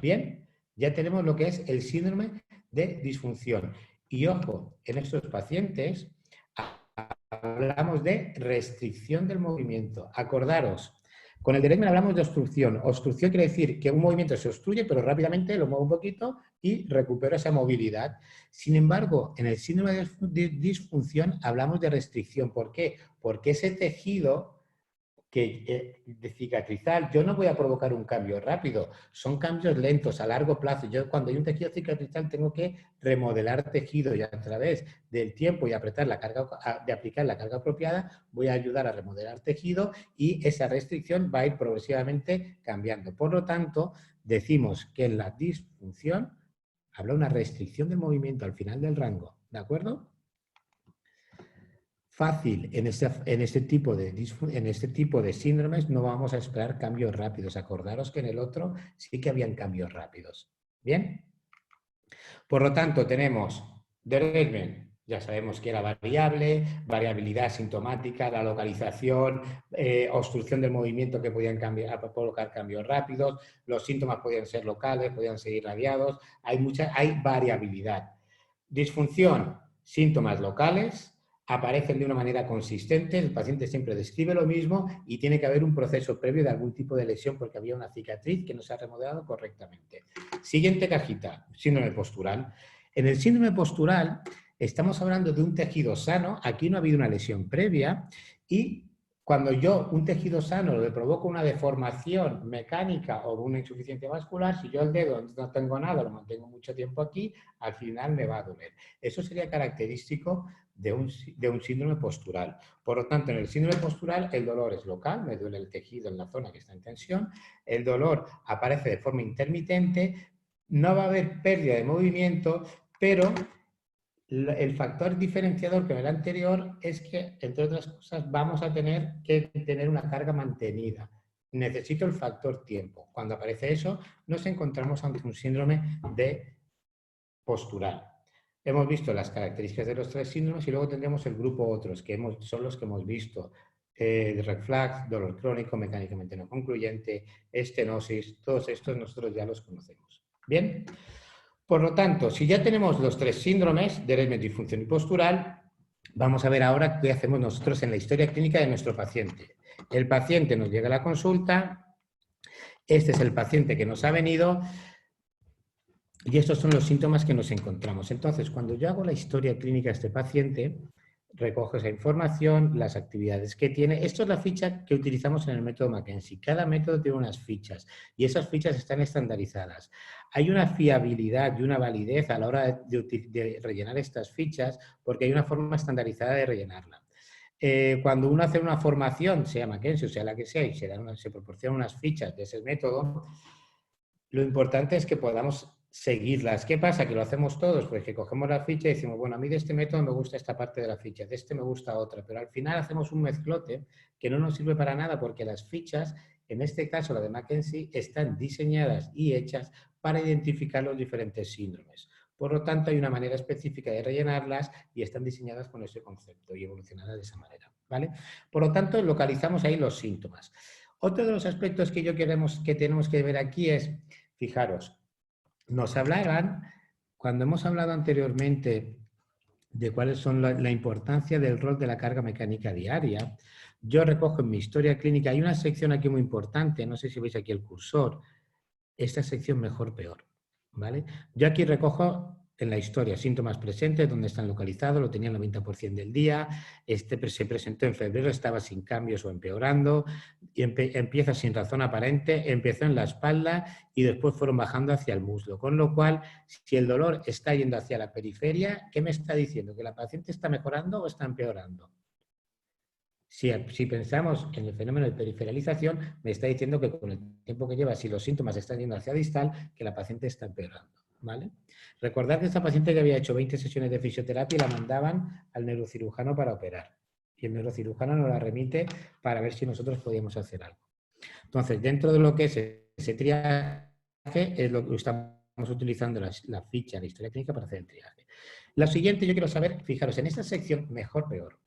Bien, ya tenemos lo que es el síndrome de disfunción. Y ojo, en estos pacientes hablamos de restricción del movimiento. Acordaros, con el Dredman hablamos de obstrucción. Obstrucción quiere decir que un movimiento se obstruye, pero rápidamente lo muevo un poquito y recupero esa movilidad. Sin embargo, en el síndrome de disfunción hablamos de restricción. ¿Por qué? Porque ese tejido de cicatrizar, yo no voy a provocar un cambio rápido, son cambios lentos a largo plazo. Yo cuando hay un tejido cicatrizal tengo que remodelar tejido y a través del tiempo y aplicar la carga apropiada voy a ayudar a remodelar tejido y esa restricción va a ir progresivamente cambiando. Por lo tanto, decimos que en la disfunción habla una restricción del movimiento al final del rango, ¿de acuerdo? Fácil, en este tipo de síndromes no vamos a esperar cambios rápidos. Acordaros que en el otro sí que habían cambios rápidos. ¿Bien? Por lo tanto, tenemos Dredman, ya sabemos que era variable, variabilidad sintomática, la localización, obstrucción del movimiento que podían provocar cambios rápidos, los síntomas podían ser locales, podían ser irradiados, hay variabilidad. Disfunción, síntomas locales, aparecen de una manera consistente, el paciente siempre describe lo mismo y tiene que haber un proceso previo de algún tipo de lesión porque había una cicatriz que no se ha remodelado correctamente. Siguiente cajita, síndrome postural. En el síndrome postural estamos hablando de un tejido sano, aquí no ha habido una lesión previa y cuando yo un tejido sano le provoco una deformación mecánica o una insuficiencia vascular, si yo el dedo no tengo nada, lo mantengo mucho tiempo aquí, al final me va a doler. Eso sería característico de un síndrome postural. Por lo tanto, en el síndrome postural el dolor es local, me duele el tejido en la zona que está en tensión, el dolor aparece de forma intermitente, no va a haber pérdida de movimiento, pero el factor diferenciador que en el anterior es que, entre otras cosas, vamos a tener que tener una carga mantenida. Necesito el factor tiempo. Cuando aparece eso, nos encontramos ante un síndrome de postural. Hemos visto las características de los tres síndromes y luego tendremos el grupo otros, que son los que hemos visto. Reflux, dolor crónico, mecánicamente no concluyente, estenosis, todos estos nosotros ya los conocemos. ¿Bien? Por lo tanto, si ya tenemos los tres síndromes, Dredman, disfunción y postural, vamos a ver ahora qué hacemos nosotros en la historia clínica de nuestro paciente. El paciente nos llega a la consulta, este es el paciente que nos ha venido y estos son los síntomas que nos encontramos. Entonces, cuando yo hago la historia clínica de este paciente, recojo esa información, las actividades que tiene. Esto es la ficha que utilizamos en el método Mackenzie. Cada método tiene unas fichas y esas fichas están estandarizadas. Hay una fiabilidad y una validez a la hora de rellenar estas fichas porque hay una forma estandarizada de rellenarla. Cuando uno hace una formación, sea Mackenzie o sea la que sea, y se proporcionan unas fichas de ese método, lo importante es que podamos seguirlas. ¿Qué pasa? Que lo hacemos todos, pues que cogemos la ficha y decimos, bueno, a mí de este método me gusta esta parte de la ficha, de este me gusta otra, pero al final hacemos un mezclote que no nos sirve para nada porque las fichas, en este caso la de Mackenzie, están diseñadas y hechas para identificar los diferentes síndromes. Por lo tanto, hay una manera específica de rellenarlas y están diseñadas con ese concepto y evolucionadas de esa manera, ¿vale? Por lo tanto, localizamos ahí los síntomas. Otro de los aspectos que tenemos que ver aquí es, fijaros, nos hablaban, cuando hemos hablado anteriormente de cuáles son la importancia del rol de la carga mecánica diaria, yo recojo en mi historia clínica, hay una sección aquí muy importante, no sé si veis aquí el cursor, esta sección mejor-peor, ¿vale? Yo aquí recojo en la historia síntomas presentes, donde están localizados, lo tenía el 90% del día, se presentó en febrero, estaba sin cambios o empeorando, y empieza sin razón aparente, empezó en la espalda y después fueron bajando hacia el muslo, con lo cual, si el dolor está yendo hacia la periferia, ¿qué me está diciendo? ¿Que la paciente está mejorando o está empeorando? Si pensamos en el fenómeno de periferalización, me está diciendo que con el tiempo que lleva, si los síntomas están yendo hacia distal, que la paciente está empeorando, ¿vale? Recordad que esta paciente ya había hecho 20 sesiones de fisioterapia y la mandaban al neurocirujano para operar. Y el neurocirujano nos la remite para ver si nosotros podíamos hacer algo. Entonces, dentro de lo que es ese triaje, es lo que estamos utilizando la ficha de historia clínica para hacer el triaje. Lo siguiente, yo quiero saber, fijaros, en esta sección, mejor, peor.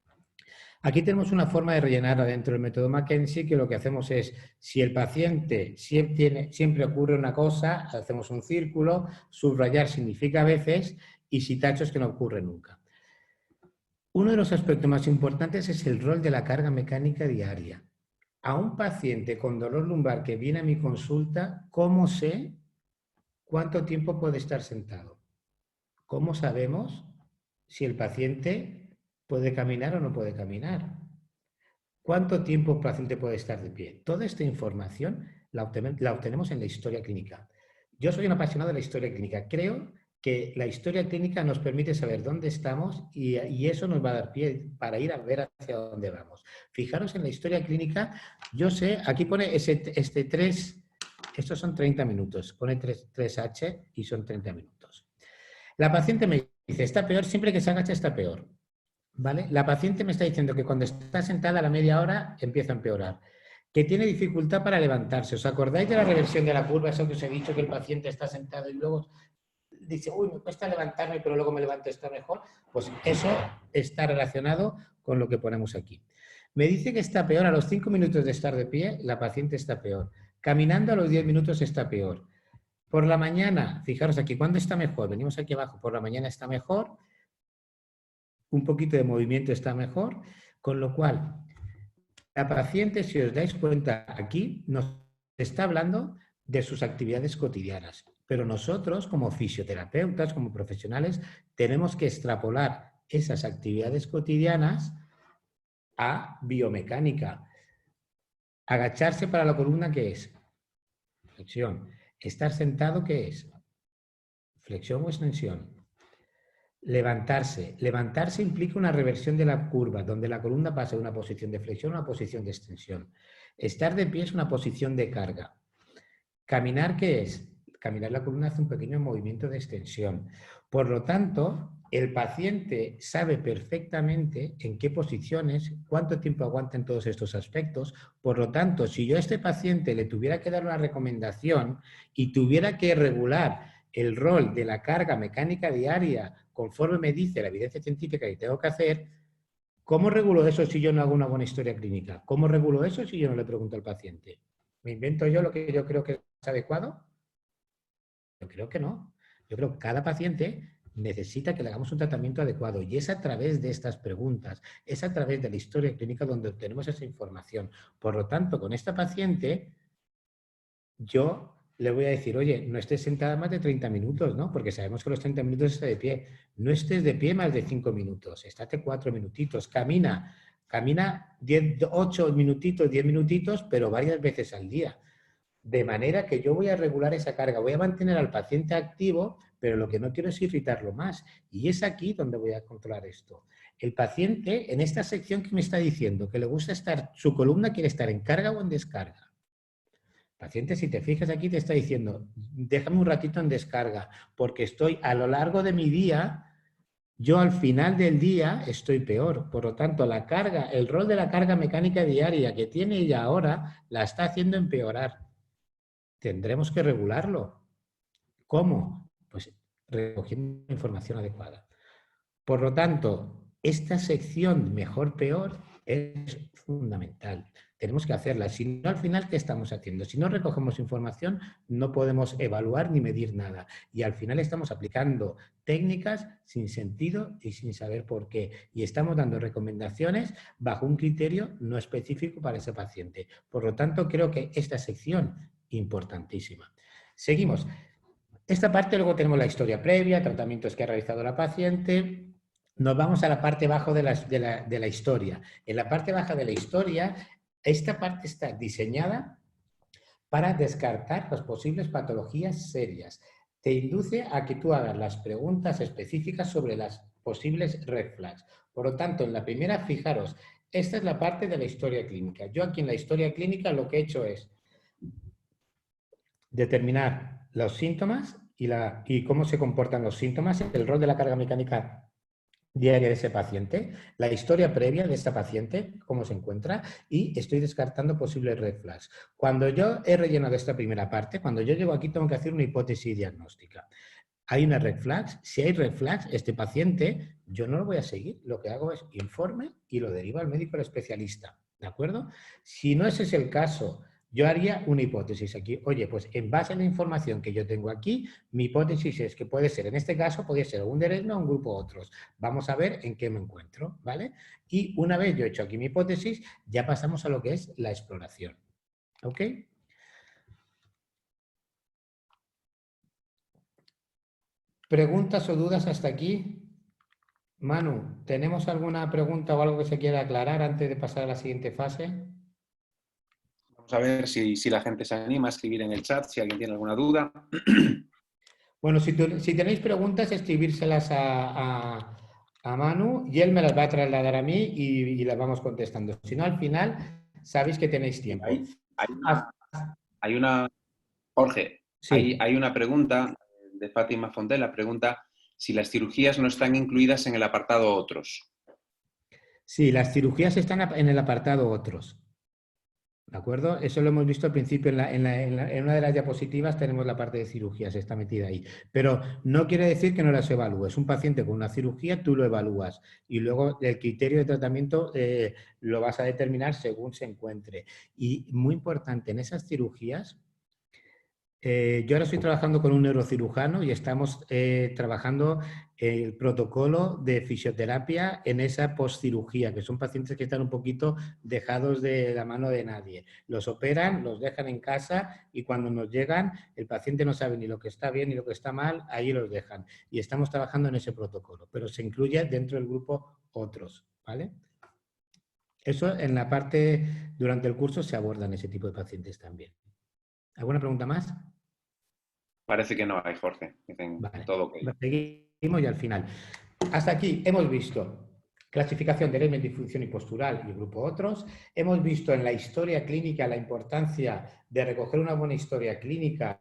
Aquí tenemos una forma de rellenarla dentro del método Mackenzie, que lo que hacemos es, si el paciente siempre ocurre una cosa, hacemos un círculo, subrayar significa a veces, y si tacho es que no ocurre nunca. Uno de los aspectos más importantes es el rol de la carga mecánica diaria. A un paciente con dolor lumbar que viene a mi consulta, ¿cómo sé cuánto tiempo puede estar sentado? ¿Cómo sabemos si el paciente puede caminar o no puede caminar? ¿Cuánto tiempo el paciente puede estar de pie? Toda esta información la obtenemos en la historia clínica. Yo soy un apasionado de la historia clínica. Creo que la historia clínica nos permite saber dónde estamos y eso nos va a dar pie para ir a ver hacia dónde vamos. Fijaros en la historia clínica, yo sé, aquí pone este 3, estos son 30 minutos, pone 3H y son 30 minutos. La paciente me dice, está peor, siempre que se agacha está peor. ¿Vale? La paciente me está diciendo que cuando está sentada a la media hora empieza a empeorar, que tiene dificultad para levantarse. ¿Os acordáis de la reversión de la curva? Eso que os he dicho, que el paciente está sentado y luego dice, uy, me cuesta levantarme, pero luego me levanto, está mejor. Pues eso está relacionado con lo que ponemos aquí. Me dice que está peor a los 5 minutos de estar de pie, la paciente está peor. Caminando a los 10 minutos está peor. Por la mañana, fijaros aquí, ¿cuándo está mejor? Venimos aquí abajo, por la mañana está mejor, un poquito de movimiento está mejor, con lo cual la paciente, si os dais cuenta aquí, nos está hablando de sus actividades cotidianas, pero nosotros como fisioterapeutas, como profesionales, tenemos que extrapolar esas actividades cotidianas a biomecánica. Agacharse para la columna, ¿qué es? Flexión. Estar sentado, ¿qué es? Flexión o extensión. Levantarse. Levantarse implica una reversión de la curva, donde la columna pasa de una posición de flexión a una posición de extensión. Estar de pie es una posición de carga. Caminar, ¿qué es? Caminar, la columna hace un pequeño movimiento de extensión. Por lo tanto, el paciente sabe perfectamente en qué posiciones, cuánto tiempo aguanta en todos estos aspectos. Por lo tanto, si yo a este paciente le tuviera que dar una recomendación y tuviera que regular el rol de la carga mecánica diaria conforme me dice la evidencia científica que tengo que hacer, ¿cómo regulo eso si yo no hago una buena historia clínica? ¿Cómo regulo eso si yo no le pregunto al paciente? ¿Me invento yo lo que yo creo que es adecuado? Yo creo que no. Yo creo que cada paciente necesita que le hagamos un tratamiento adecuado y es a través de estas preguntas, es a través de la historia clínica donde obtenemos esa información. Por lo tanto, con esta paciente, yo le voy a decir, oye, no estés sentada más de 30 minutos, ¿no? Porque sabemos que los 30 minutos está de pie. No estés de pie más de 5 minutos, estate 4 minutitos, camina 8 minutitos, 10 minutitos, pero varias veces al día. De manera que yo voy a regular esa carga, voy a mantener al paciente activo, pero lo que no quiero es irritarlo más. Y es aquí donde voy a controlar esto. El paciente, en esta sección que me está diciendo que le gusta estar, su columna quiere estar en carga o en descarga. El paciente, si te fijas aquí, te está diciendo, déjame un ratito en descarga, porque estoy a lo largo de mi día, yo al final del día estoy peor. Por lo tanto, la carga, el rol de la carga mecánica diaria que tiene ella ahora, la está haciendo empeorar. Tendremos que regularlo. ¿Cómo? Pues recogiendo información adecuada. Por lo tanto, esta sección mejor-peor es fundamental. Tenemos que hacerla. Si no, al final, ¿qué estamos haciendo? Si no recogemos información, no podemos evaluar ni medir nada. Y al final estamos aplicando técnicas sin sentido y sin saber por qué. Y estamos dando recomendaciones bajo un criterio no específico para ese paciente. Por lo tanto, creo que esta sección, importantísima. Seguimos. Esta parte, luego tenemos la historia previa, tratamientos que ha realizado la paciente. Nos vamos a la parte baja de la historia. En la parte baja de la historia, esta parte está diseñada para descartar las posibles patologías serias. Te induce a que tú hagas las preguntas específicas sobre las posibles red flags. Por lo tanto, en la primera, fijaros, esta es la parte de la historia clínica. Yo aquí en la historia clínica lo que he hecho es determinar los síntomas y cómo se comportan los síntomas, el rol de la carga mecánica diaria de ese paciente, la historia previa de esta paciente, cómo se encuentra, y estoy descartando posibles red flags. Cuando yo he rellenado esta primera parte, cuando yo llego aquí tengo que hacer una hipótesis diagnóstica. ¿Hay una red flags? Si hay red flags, este paciente yo no lo voy a seguir. Lo que hago es informe y lo derivo al médico, al especialista. ¿De acuerdo? Si no ese es el caso, yo haría una hipótesis aquí. Oye, pues en base a la información que yo tengo aquí, mi hipótesis es que puede ser, en este caso, puede ser un Deresma o un grupo otros. Vamos a ver en qué me encuentro, ¿vale? Y una vez yo he hecho aquí mi hipótesis, ya pasamos a lo que es la exploración. ¿Ok? ¿Preguntas o dudas hasta aquí? Manu, ¿tenemos alguna pregunta o algo que se quiera aclarar antes de pasar a la siguiente fase? Vamos a ver si la gente se anima a escribir en el chat, si alguien tiene alguna duda. Bueno, si tenéis preguntas, escribírselas a Manu y él me las va a trasladar a mí y las vamos contestando. Si no, al final, sabéis que tenéis tiempo. Hay una, Jorge, Sí. hay una pregunta de Fátima Fontela, pregunta si las cirugías no están incluidas en el apartado otros. Sí, las cirugías están en el apartado otros. ¿De acuerdo? Eso lo hemos visto al principio en una de las diapositivas, tenemos la parte de cirugías, está metida ahí. Pero no quiere decir que no las evalúes. Un paciente con una cirugía, tú lo evalúas y luego el criterio de tratamiento lo vas a determinar según se encuentre. Y muy importante, en esas cirugías, yo ahora estoy trabajando con un neurocirujano y estamos trabajando el protocolo de fisioterapia en esa postcirugía, que son pacientes que están un poquito dejados de la mano de nadie. Los operan, los dejan en casa y cuando nos llegan el paciente no sabe ni lo que está bien ni lo que está mal, ahí los dejan. Y estamos trabajando en ese protocolo, pero se incluye dentro del grupo otros, ¿vale? Eso en la parte, durante el curso se abordan ese tipo de pacientes también. ¿Alguna pregunta más? Parece que no hay, Jorge. Dicen Vale, todo ok. seguimos y al final. Hasta aquí hemos visto clasificación de elemento, función y postural y grupo otros. Hemos visto en la historia clínica la importancia de recoger una buena historia clínica,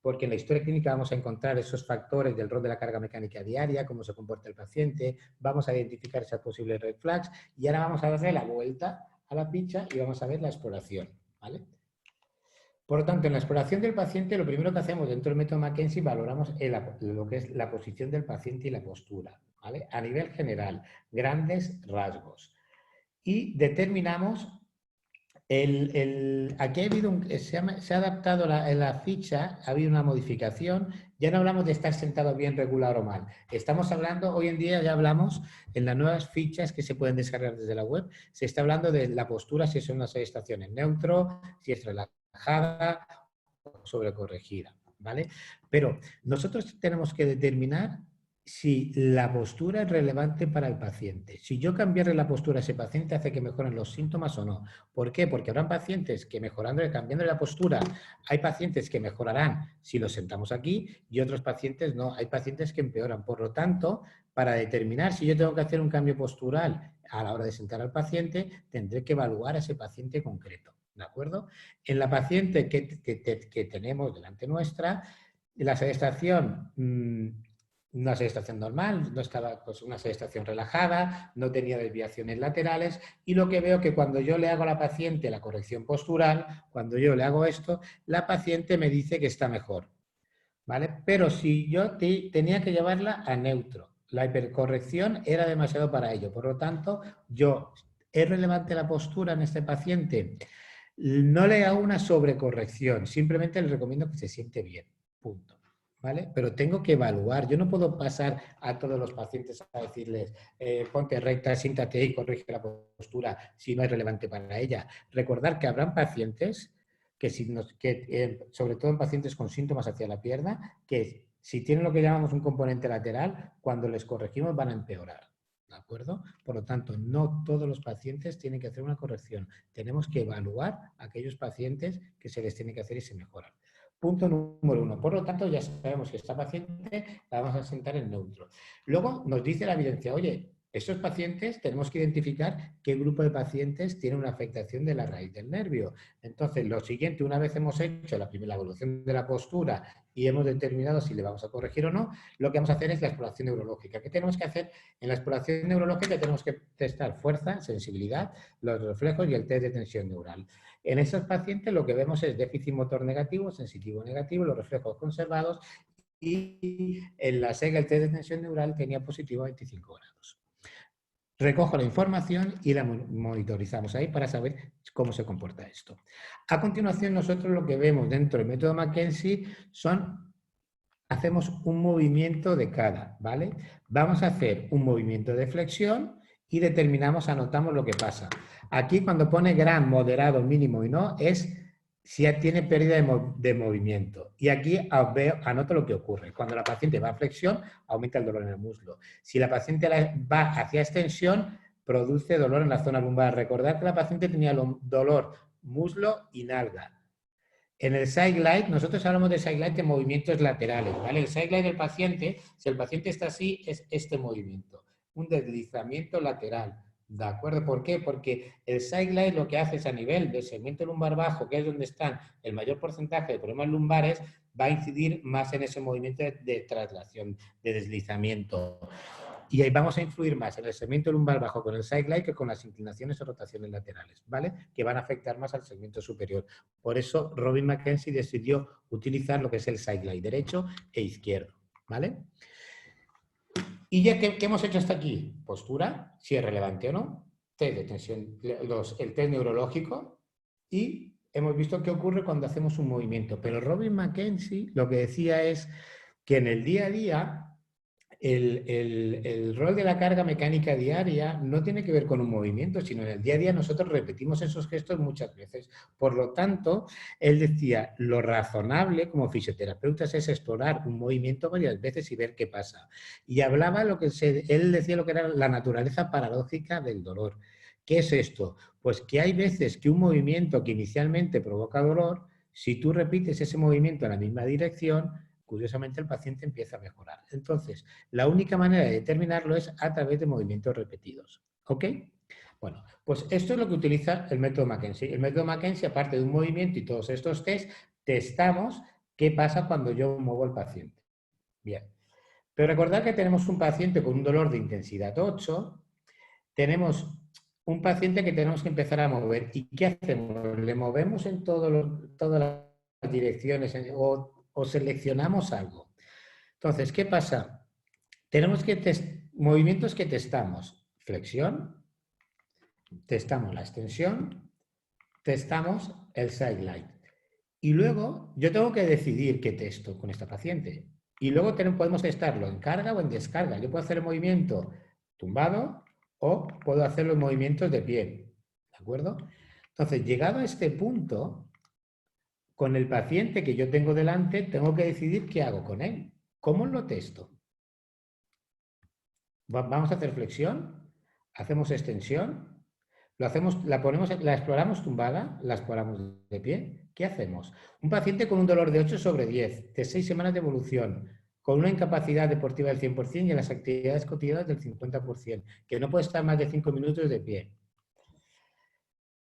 porque en la historia clínica vamos a encontrar esos factores del rol de la carga mecánica diaria, cómo se comporta el paciente, vamos a identificar esas posibles red flags y ahora vamos a darle la vuelta a la ficha y vamos a ver la exploración, ¿vale? Por lo tanto, en la exploración del paciente, lo primero que hacemos dentro del método Mackenzie, valoramos lo que es la posición del paciente y la postura, ¿vale? A nivel general, grandes rasgos. Y determinamos, aquí ha habido se ha adaptado en la ficha, ha habido una modificación, ya no hablamos de estar sentado bien, regular o mal. Estamos hablando, hoy en día ya hablamos, en las nuevas fichas que se pueden descargar desde la web, se está hablando de la postura, si son unas estaciones neutro, si es relajada o sobrecorregida, ¿vale? Pero nosotros tenemos que determinar si la postura es relevante para el paciente. Si yo cambiarle la postura a ese paciente hace que mejoren los síntomas o no. ¿Por qué? Porque habrán pacientes que cambiando la postura, hay pacientes que mejorarán si los sentamos aquí y otros pacientes no. Hay pacientes que empeoran. Por lo tanto, para determinar si yo tengo que hacer un cambio postural a la hora de sentar al paciente, tendré que evaluar a ese paciente concreto. ¿de acuerdo? En la paciente que tenemos delante nuestra, la sedestación, una sedestación normal, no estaba pues, una sedestación relajada, no tenía desviaciones laterales y lo que veo que cuando yo le hago a la paciente la corrección postural, cuando yo le hago esto, la paciente me dice que está mejor, ¿vale? Pero si yo tenía que llevarla a neutro, la hipercorrección era demasiado para ello, por lo tanto, ¿es relevante la postura en este paciente? No le hago una sobrecorrección, simplemente le recomiendo que se siente bien, punto. ¿Vale? Pero tengo que evaluar, yo no puedo pasar a todos los pacientes a decirles ponte recta, siéntate y corrige la postura si no es relevante para ella. Recordar que habrán pacientes sobre todo en pacientes con síntomas hacia la pierna, que si tienen lo que llamamos un componente lateral, cuando les corregimos van a empeorar. ¿De acuerdo? Por lo tanto, no todos los pacientes tienen que hacer una corrección. Tenemos que evaluar a aquellos pacientes que se les tiene que hacer y se mejoran. Punto número 1. Por lo tanto, ya sabemos que esta paciente la vamos a sentar en neutro. Luego nos dice la evidencia, oye, estos pacientes tenemos que identificar qué grupo de pacientes tiene una afectación de la raíz del nervio. Entonces, lo siguiente, una vez hemos hecho la evaluación de la postura y hemos determinado si le vamos a corregir o no, lo que vamos a hacer es la exploración neurológica. ¿Qué tenemos que hacer? En la exploración neurológica tenemos que testar fuerza, sensibilidad, los reflejos y el test de tensión neural. En esos pacientes lo que vemos es déficit motor negativo, sensitivo negativo, los reflejos conservados y en la SEGA el test de tensión neural tenía positivo a 25 grados. Recojo la información y la monitorizamos ahí para saber cómo se comporta esto. A continuación, nosotros lo que vemos dentro del método Mackenzie hacemos un movimiento de cada, ¿vale? Vamos a hacer un movimiento de flexión y anotamos lo que pasa. Aquí cuando pone gran, moderado, mínimo y no, es si tiene pérdida de movimiento. Y aquí anoto lo que ocurre. Cuando la paciente va a flexión, aumenta el dolor en el muslo. Si la paciente va hacia extensión, produce dolor en la zona lumbar. Recordad que la paciente tenía dolor muslo y nalga. En el side glide, nosotros hablamos de side glide de movimientos laterales, ¿vale? El side glide del paciente, si el paciente está así, es este movimiento, un deslizamiento lateral. ¿De acuerdo? ¿Por qué? Porque el side glide lo que hace es a nivel del segmento lumbar bajo, que es donde están el mayor porcentaje de problemas lumbares, va a incidir más en ese movimiento de traslación, de deslizamiento. Y ahí vamos a influir más en el segmento lumbar bajo con el side glide que con las inclinaciones o rotaciones laterales, ¿vale? Que van a afectar más al segmento superior. Por eso Robin Mackenzie decidió utilizar lo que es el side glide derecho e izquierdo, ¿vale? ¿Y ya qué hemos hecho hasta aquí? Postura, si es relevante o no, test de tensión, el test neurológico y hemos visto qué ocurre cuando hacemos un movimiento. Pero Robin Mackenzie lo que decía es que en el día a día el rol de la carga mecánica diaria no tiene que ver con un movimiento, sino en el día a día nosotros repetimos esos gestos muchas veces. Por lo tanto, él decía, lo razonable como fisioterapeutas es explorar un movimiento varias veces y ver qué pasa. Y hablaba él decía lo que era la naturaleza paradójica del dolor. ¿Qué es esto? Pues que hay veces que un movimiento que inicialmente provoca dolor, si tú repites ese movimiento en la misma dirección, curiosamente el paciente empieza a mejorar. Entonces, la única manera de determinarlo es a través de movimientos repetidos. ¿Ok? Bueno, pues esto es lo que utiliza el método Mackenzie. El método Mackenzie, aparte de un movimiento y todos estos test, testamos qué pasa cuando yo muevo al paciente. Bien. Pero recordad que tenemos un paciente con un dolor de intensidad 8, tenemos un paciente que tenemos que empezar a mover. ¿Y qué hacemos? ¿Le movemos en todas las direcciones o seleccionamos algo? Entonces, ¿qué pasa? Tenemos que movimientos que testamos. Flexión, testamos la extensión, testamos el side glide. Y luego yo tengo que decidir qué testo con esta paciente. Y luego podemos testarlo en carga o en descarga. Yo puedo hacer el movimiento tumbado o puedo hacerlo en movimientos de pie. ¿De acuerdo? Entonces, llegado a este punto, con el paciente que yo tengo delante, tengo que decidir qué hago con él. ¿Cómo lo testo? Vamos a hacer flexión, hacemos extensión, la exploramos tumbada, la exploramos de pie. ¿Qué hacemos? Un paciente con un dolor de 8 sobre 10, de 6 semanas de evolución, con una incapacidad deportiva del 100% y en las actividades cotidianas del 50%, que no puede estar más de 5 minutos de pie.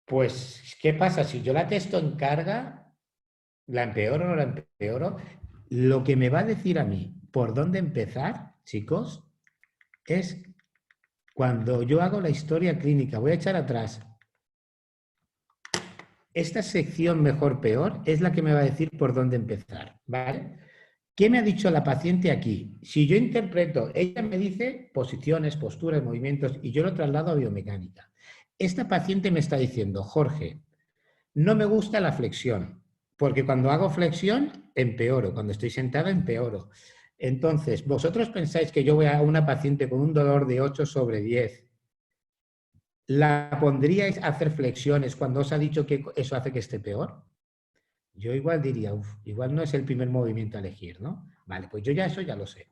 Pues, ¿qué pasa? Si yo la testo en carga, ¿la empeoro o no la empeoro? Lo que me va a decir a mí por dónde empezar, chicos, es cuando yo hago la historia clínica. Voy a echar atrás. Esta sección mejor-peor es la que me va a decir por dónde empezar, ¿vale? ¿Qué me ha dicho la paciente aquí? Si yo interpreto, ella me dice posiciones, posturas, movimientos y yo lo traslado a biomecánica. Esta paciente me está diciendo, Jorge, no me gusta la flexión, porque cuando hago flexión empeoro, cuando estoy sentada empeoro. Entonces, vosotros pensáis que yo voy a una paciente con un dolor de 8/10, ¿la pondríais a hacer flexiones cuando os ha dicho que eso hace que esté peor? Yo igual diría, igual no es el primer movimiento a elegir, ¿no? Vale, pues yo ya eso ya lo sé.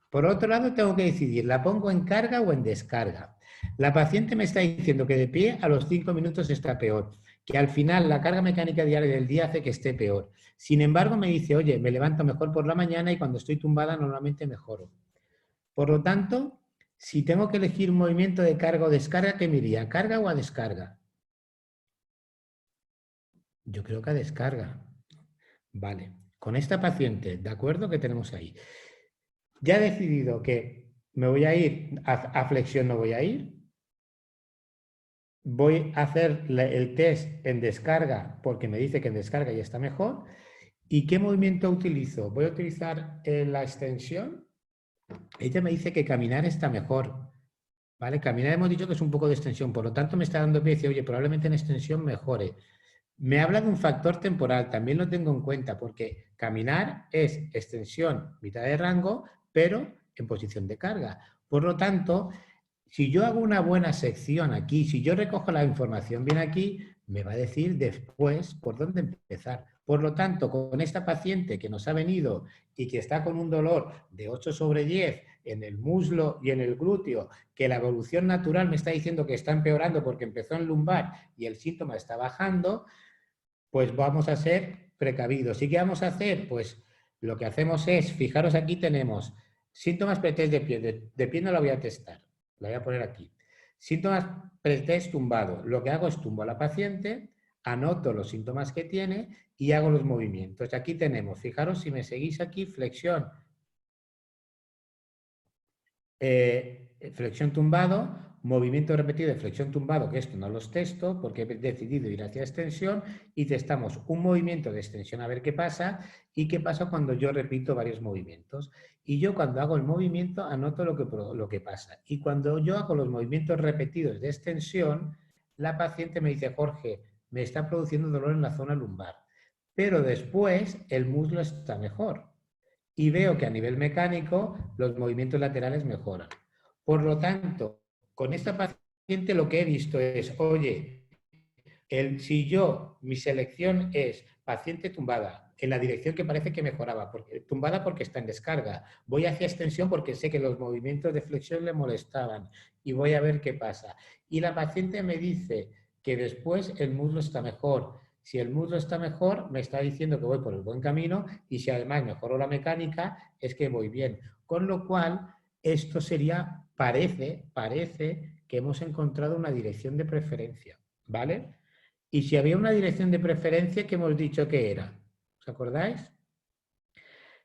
Por otro lado, tengo que decidir, ¿la pongo en carga o en descarga? La paciente me está diciendo que de pie a los 5 minutos está peor, que al final la carga mecánica diaria del día hace que esté peor. Sin embargo, me dice, oye, me levanto mejor por la mañana y cuando estoy tumbada normalmente mejoro. Por lo tanto, si tengo que elegir un movimiento de carga o descarga, ¿qué me iría? ¿A carga o a descarga? Yo creo que a descarga. Vale. Con esta paciente, ¿de acuerdo? Que tenemos ahí. Ya he decidido que me voy a ir, a flexión no voy a ir. Voy a hacer el test en descarga porque me dice que en descarga ya está mejor. ¿Y qué movimiento utilizo? Voy a utilizar la extensión. Ella me dice que caminar está mejor. ¿Vale? Caminar hemos dicho que es un poco de extensión, por lo tanto me está dando pie y dice, oye, probablemente en extensión mejore. Me habla de un factor temporal, también lo tengo en cuenta, porque caminar es extensión, mitad de rango, pero en posición de carga. Por lo tanto, si yo hago una buena sección aquí, si yo recojo la información bien aquí, me va a decir después por dónde empezar. Por lo tanto, con esta paciente que nos ha venido y que está con un dolor de 8/10 en el muslo y en el glúteo, que la evolución natural me está diciendo que está empeorando porque empezó en lumbar y el síntoma está bajando, pues vamos a ser precavidos. ¿Y qué vamos a hacer? Pues lo que hacemos es, fijaros, aquí tenemos síntomas pretest de pie. De pie no la voy a testar, la voy a poner aquí. Síntomas pretest tumbado. Lo que hago es tumbo a la paciente, anoto los síntomas que tiene y hago los movimientos. Aquí tenemos, fijaros, si me seguís aquí, flexión, flexión tumbado, movimiento repetido de flexión tumbado, que esto no los testo porque he decidido ir hacia extensión y testamos un movimiento de extensión a ver qué pasa y qué pasa cuando yo repito varios movimientos. Y yo cuando hago el movimiento anoto lo que pasa. Y cuando yo hago los movimientos repetidos de extensión, la paciente me dice, Jorge, me está produciendo dolor en la zona lumbar, pero después el muslo está mejor y veo que a nivel mecánico los movimientos laterales mejoran. Por lo tanto, con esta paciente lo que he visto es, oye, si mi selección es paciente tumbada, en la dirección que parece que mejoraba, tumbada porque está en descarga, voy hacia extensión porque sé que los movimientos de flexión le molestaban y voy a ver qué pasa. Y la paciente me dice que después el muslo está mejor. Si el muslo está mejor, me está diciendo que voy por el buen camino y si además mejoro la mecánica, es que voy bien. Con lo cual, esto sería, parece que hemos encontrado una dirección de preferencia, ¿vale? Y si había una dirección de preferencia, ¿qué hemos dicho que era? ¿Os acordáis?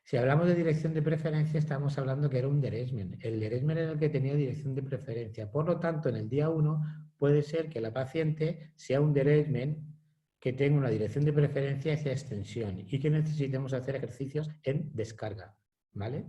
Si hablamos de dirección de preferencia, estamos hablando que era un Dirichlet. El Dirichlet era el que tenía dirección de preferencia. Por lo tanto, en el día 1 puede ser que la paciente sea un Dirichlet que tenga una dirección de preferencia hacia extensión y que necesitemos hacer ejercicios en descarga. ¿Vale?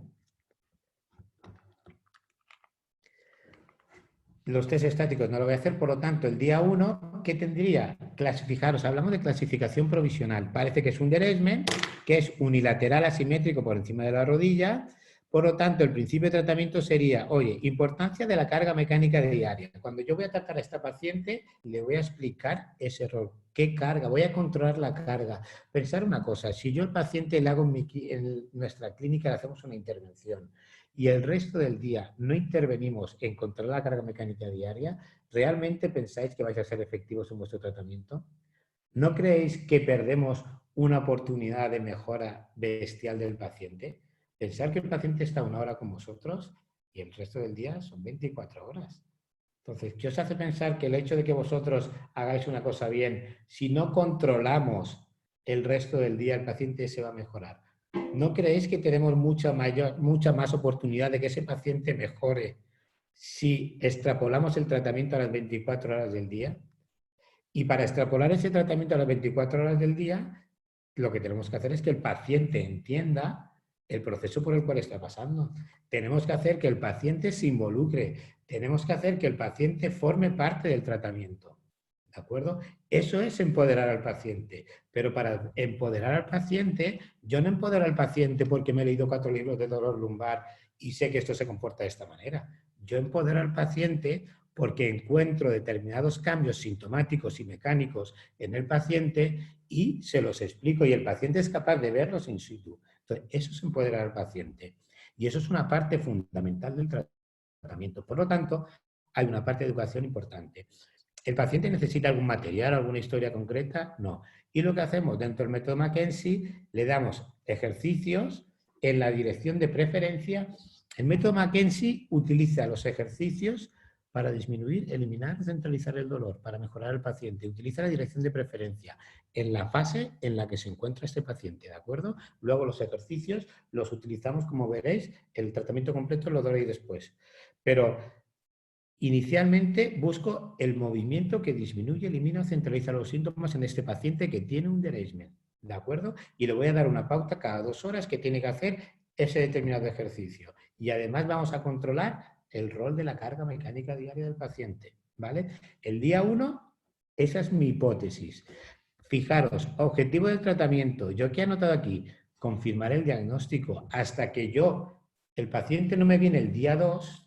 Los test estáticos no lo voy a hacer, por lo tanto, el día 1, ¿qué tendría? Fijaros, hablamos de clasificación provisional. Parece que es un Dirichlet, que es unilateral asimétrico por encima de la rodilla. Por lo tanto, el principio de tratamiento sería, oye, importancia de la carga mecánica diaria. Cuando yo voy a tratar a esta paciente, le voy a explicar ese rol. ¿Qué carga? Voy a controlar la carga. Pensar una cosa, si yo al paciente le hago en nuestra clínica, le hacemos una intervención, y el resto del día no intervenimos en controlar la carga mecánica diaria, ¿realmente pensáis que vais a ser efectivos en vuestro tratamiento? ¿No creéis que perdemos una oportunidad de mejora bestial del paciente? Pensar que el paciente está 1 hora con vosotros y el resto del día son 24 horas. Entonces, ¿qué os hace pensar que el hecho de que vosotros hagáis una cosa bien, si no controlamos el resto del día, el paciente se va a mejorar? ¿No creéis que tenemos mucha más oportunidad de que ese paciente mejore si extrapolamos el tratamiento a las 24 horas del día? Y para extrapolar ese tratamiento a las 24 horas del día, lo que tenemos que hacer es que el paciente entienda el proceso por el cual está pasando. Tenemos que hacer que el paciente se involucre. Tenemos que hacer que el paciente forme parte del tratamiento. ¿De acuerdo? Eso es empoderar al paciente. Pero para empoderar al paciente, yo no empodero al paciente porque me he leído 4 libros de dolor lumbar y sé que esto se comporta de esta manera. Yo empodero al paciente porque encuentro determinados cambios sintomáticos y mecánicos en el paciente y se los explico y el paciente es capaz de verlos in situ. Entonces, eso es empoderar al paciente. Y eso es una parte fundamental del tratamiento. Por lo tanto, hay una parte de educación importante. ¿El paciente necesita algún material, alguna historia concreta? No. Y lo que hacemos dentro del método Mackenzie, le damos ejercicios en la dirección de preferencia. El método Mackenzie utiliza los ejercicios para disminuir, eliminar, centralizar el dolor, para mejorar al paciente. Utiliza la dirección de preferencia en la fase en la que se encuentra este paciente, ¿de acuerdo? Luego los ejercicios los utilizamos, como veréis, el tratamiento completo lo doy después. Pero inicialmente busco el movimiento que disminuye, elimina o centraliza los síntomas en este paciente que tiene un derangement, ¿de acuerdo? Y le voy a dar una pauta cada 2 horas que tiene que hacer ese determinado ejercicio. Y además vamos a controlar el rol de la carga mecánica diaria del paciente, ¿vale? El día 1, esa es mi hipótesis. Fijaros, objetivo del tratamiento, yo que he anotado aquí, confirmar el diagnóstico. Hasta que el paciente no me viene el día 2,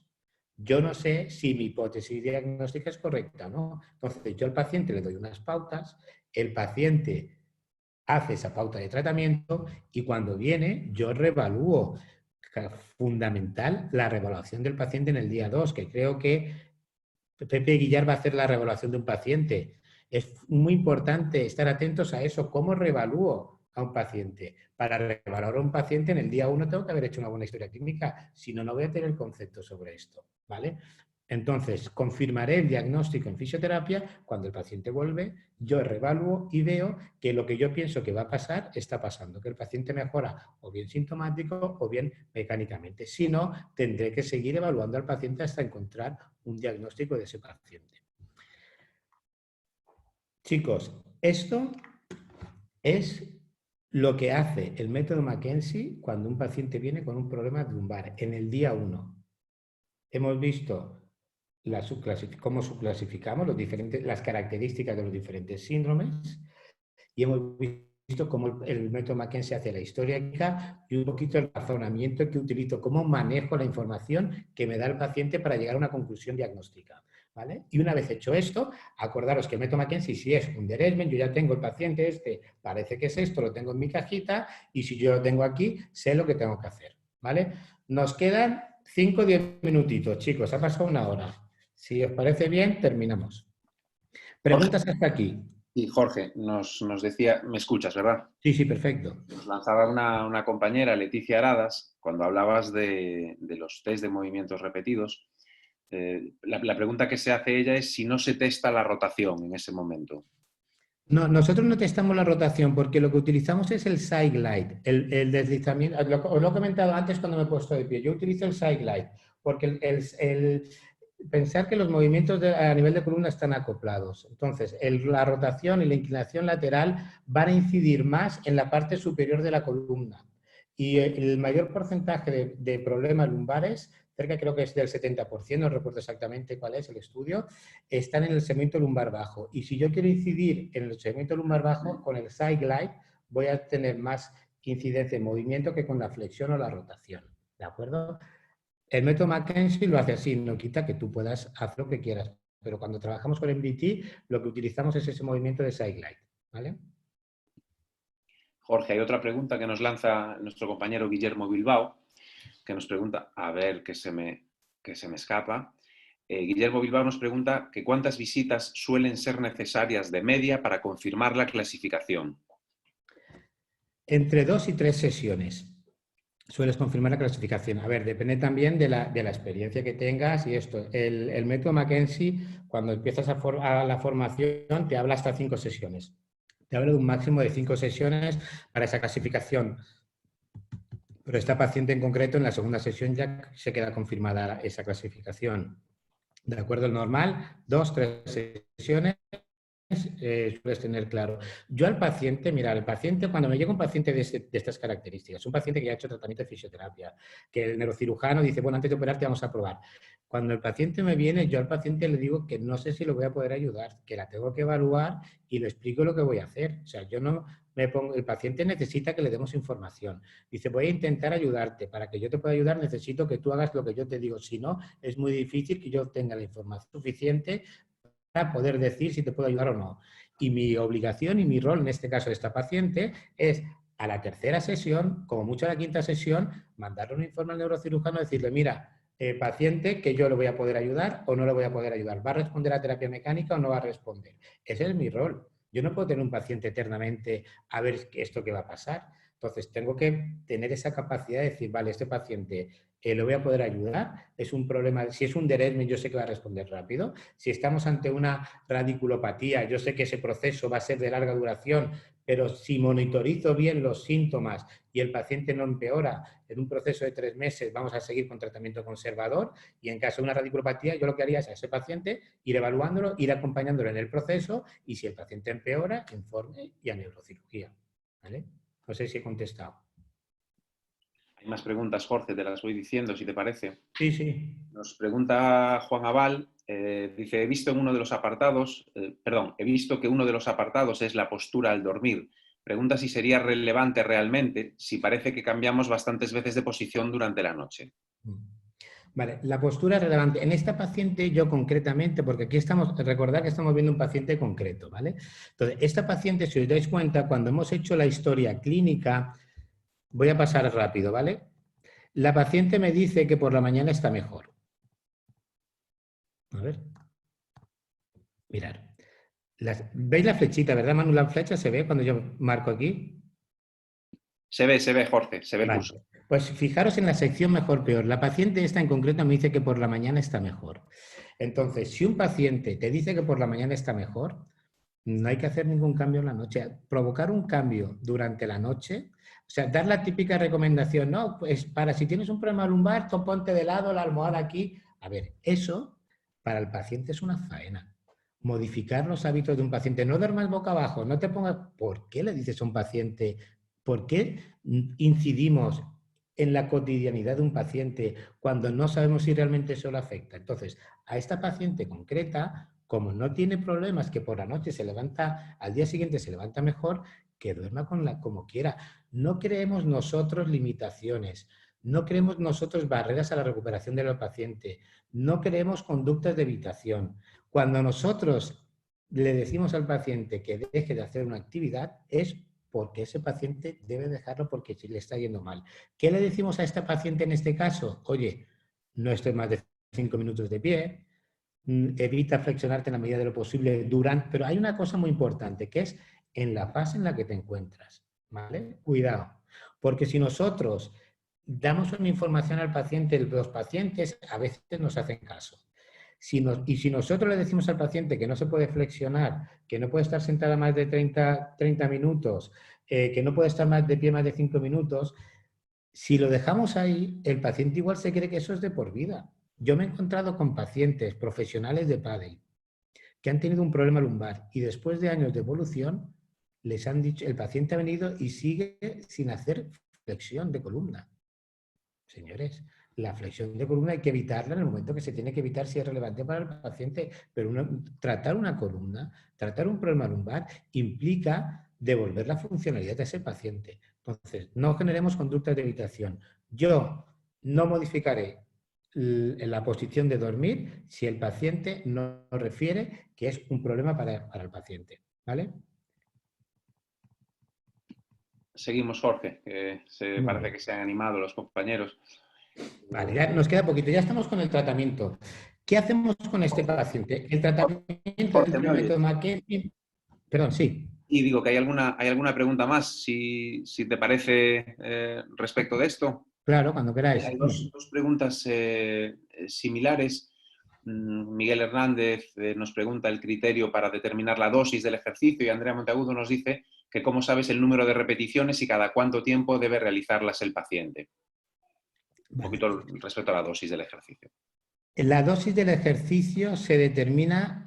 yo no sé si mi hipótesis diagnóstica es correcta o no. Entonces, yo al paciente le doy unas pautas, el paciente hace esa pauta de tratamiento y cuando viene yo reevalúo. Fundamental la reevaluación del paciente en el día 2, que creo que Pepe Guillar va a hacer la reevaluación de un paciente. Es muy importante estar atentos a eso. ¿Cómo reevalúo a un paciente? Para reevaluar a un paciente en el día 1 tengo que haber hecho una buena historia clínica, si no, no voy a tener concepto sobre esto, ¿vale? Entonces, confirmaré el diagnóstico en fisioterapia. Cuando el paciente vuelve, yo reevalúo y veo que lo que yo pienso que va a pasar está pasando, que el paciente mejora o bien sintomático o bien mecánicamente. Si no, tendré que seguir evaluando al paciente hasta encontrar un diagnóstico de ese paciente. Chicos, esto es lo que hace el método Mackenzie cuando un paciente viene con un problema lumbar en el día 1. Hemos visto cómo subclasificamos las características de los diferentes síndromes y hemos visto cómo el método Mackenzie hace la historia clínica y un poquito el razonamiento que utilizo, cómo manejo la información que me da el paciente para llegar a una conclusión diagnóstica, ¿vale? Y una vez hecho esto, acordaros que el método Mackenzie, si es un derangement, yo ya tengo el paciente parece que es esto, lo tengo en mi cajita y si yo lo tengo aquí, sé lo que tengo que hacer, ¿vale? Nos quedan 5 o 10 minutitos, chicos, ha pasado 1 hora. Si os parece bien, terminamos. ¿Preguntas hasta aquí? Y Jorge nos decía, me escuchas, ¿verdad? Sí, sí, perfecto. Nos lanzaba una compañera, Leticia Aradas, cuando hablabas de los test de movimientos repetidos. La pregunta que se hace ella es si no se testa la rotación en ese momento. No, nosotros no testamos la rotación porque lo que utilizamos es el side glide, el deslizamiento. Os lo he comentado antes cuando me he puesto de pie. Yo utilizo el side glide porque pensar que los movimientos a nivel de columna están acoplados. Entonces, la rotación y la inclinación lateral van a incidir más en la parte superior de la columna. Y el mayor porcentaje de problemas lumbares, cerca creo que es del 70%, no recuerdo exactamente cuál es el estudio, están en el segmento lumbar bajo. Y si yo quiero incidir en el segmento lumbar bajo, con el side glide voy a tener más incidencia en movimiento que con la flexión o la rotación. ¿De acuerdo? El método Mackenzie lo hace así, no quita que tú puedas hacer lo que quieras. Pero cuando trabajamos con MDT, lo que utilizamos es ese movimiento de side glide, ¿vale? Jorge, hay otra pregunta que nos lanza nuestro compañero Guillermo Bilbao, que nos pregunta, a ver que se me escapa. Guillermo Bilbao nos pregunta que cuántas visitas suelen ser necesarias de media para confirmar la clasificación. Entre 2 y 3 sesiones. Sueles confirmar la clasificación. A ver, depende también de la experiencia que tengas y esto. El método McKenzie, cuando empiezas a la formación, te habla hasta 5 sesiones. Te habla de un máximo de 5 sesiones para esa clasificación. Pero esta paciente en concreto, en la segunda sesión ya se queda confirmada esa clasificación. De acuerdo al normal, 2, 3 sesiones. Sueles tener claro. Yo al paciente, mira, el paciente, cuando me llega un paciente de estas características, un paciente que ya ha hecho tratamiento de fisioterapia, que el neurocirujano dice, bueno, antes de operarte vamos a probar. Cuando el paciente me viene, yo al paciente le digo que no sé si lo voy a poder ayudar, que la tengo que evaluar y le explico lo que voy a hacer. O sea, yo no me pongo, el paciente necesita que le demos información. Dice, voy a intentar ayudarte. Para que yo te pueda ayudar necesito que tú hagas lo que yo te digo. Si no, es muy difícil que yo tenga la información suficiente para poder decir si te puedo ayudar o no. Y mi obligación y mi rol en este caso de esta paciente es a la tercera sesión, como mucho a la quinta sesión, mandarle un informe al neurocirujano y decirle, mira, paciente, que yo le voy a poder ayudar o no le voy a poder ayudar. ¿Va a responder a terapia mecánica o no va a responder? Ese es mi rol. Yo no puedo tener un paciente eternamente a ver esto qué va a pasar. Entonces, tengo que tener esa capacidad de decir, vale, este paciente le voy a poder ayudar. Es un problema, si es un Derailment, yo sé que va a responder rápido. Si estamos ante una radiculopatía, yo sé que ese proceso va a ser de larga duración, pero si monitorizo bien los síntomas y el paciente no empeora, en un proceso de 3 meses vamos a seguir con tratamiento conservador y en caso de una radiculopatía yo lo que haría es a ese paciente ir evaluándolo, ir acompañándolo en el proceso y si el paciente empeora, informe y a neurocirugía. ¿Vale? No sé si he contestado. Hay más preguntas, Jorge, te las voy diciendo, si te parece. Sí, sí. Nos pregunta Juan Aval, dice, he visto que uno de los apartados es la postura al dormir. Pregunta si sería relevante realmente, si parece que cambiamos bastantes veces de posición durante la noche. Vale, la postura es relevante. En esta paciente yo concretamente, porque aquí recordad que estamos viendo un paciente concreto, ¿vale? Entonces, esta paciente, si os dais cuenta, cuando hemos hecho la historia clínica, voy a pasar rápido, ¿vale? La paciente me dice que por la mañana está mejor. A ver. Mirad. ¿Veis la flechita, verdad, Manu? La flecha se ve cuando yo marco aquí. Se ve, Jorge, se ve el curso. Pues fijaros en la sección mejor, peor. La paciente esta en concreto me dice que por la mañana está mejor. Entonces, si un paciente te dice que por la mañana está mejor, no hay que hacer ningún cambio en la noche. Provocar un cambio durante la noche, o sea, dar la típica recomendación, no, pues para si tienes un problema lumbar, tú ponte de lado la almohada aquí. A ver, eso para el paciente es una faena. Modificar los hábitos de un paciente, no duermas boca abajo, no te pongas... ¿Por qué le dices a un paciente? ¿Por qué incidimos en la cotidianidad de un paciente cuando no sabemos si realmente eso le afecta? Entonces, a esta paciente concreta, como no tiene problemas, que por la noche se levanta, al día siguiente se levanta mejor, que duerma como quiera. No creemos nosotros limitaciones, no creemos nosotros barreras a la recuperación del paciente, no creemos conductas de evitación. Cuando nosotros le decimos al paciente que deje de hacer una actividad, es porque ese paciente debe dejarlo porque le está yendo mal. ¿Qué le decimos a esta paciente en este caso? Oye, no estés más de 5 minutos de pie, evita flexionarte en la medida de lo posible durante, pero hay una cosa muy importante que es en la fase en la que te encuentras, ¿vale? Cuidado, porque si nosotros damos una información al paciente, los pacientes a veces nos hacen caso. Y si nosotros le decimos al paciente que no se puede flexionar, que no puede estar sentada más de 30 minutos, que no puede estar más de pie más de 5 minutos, si lo dejamos ahí, el paciente igual se cree que eso es de por vida. Yo me he encontrado con pacientes profesionales de pádel que han tenido un problema lumbar y después de años de evolución les han dicho, el paciente ha venido y sigue sin hacer flexión de columna. Señores, la flexión de columna hay que evitarla en el momento que se tiene que evitar si es relevante para el paciente, pero tratar una columna, tratar un problema lumbar implica devolver la funcionalidad a ese paciente. Entonces, no generemos conductas de evitación. Yo no modificaré la posición de dormir si el paciente no refiere que es un problema para el paciente. ¿Vale? Seguimos, Jorge, que parece que se han animado los compañeros. Vale, ya nos queda poquito. Ya estamos con el tratamiento. ¿Qué hacemos con este paciente? El tratamiento del método McKenzie... Perdón, sí. Y digo que hay alguna pregunta más, si te parece, respecto de esto. Claro, cuando queráis. Hay dos preguntas similares. Miguel Hernández nos pregunta el criterio para determinar la dosis del ejercicio y Andrea Monteagudo nos dice que cómo sabes el número de repeticiones y cada cuánto tiempo debe realizarlas el paciente. Un Vale. poquito respecto a la dosis del ejercicio. La dosis del ejercicio se determina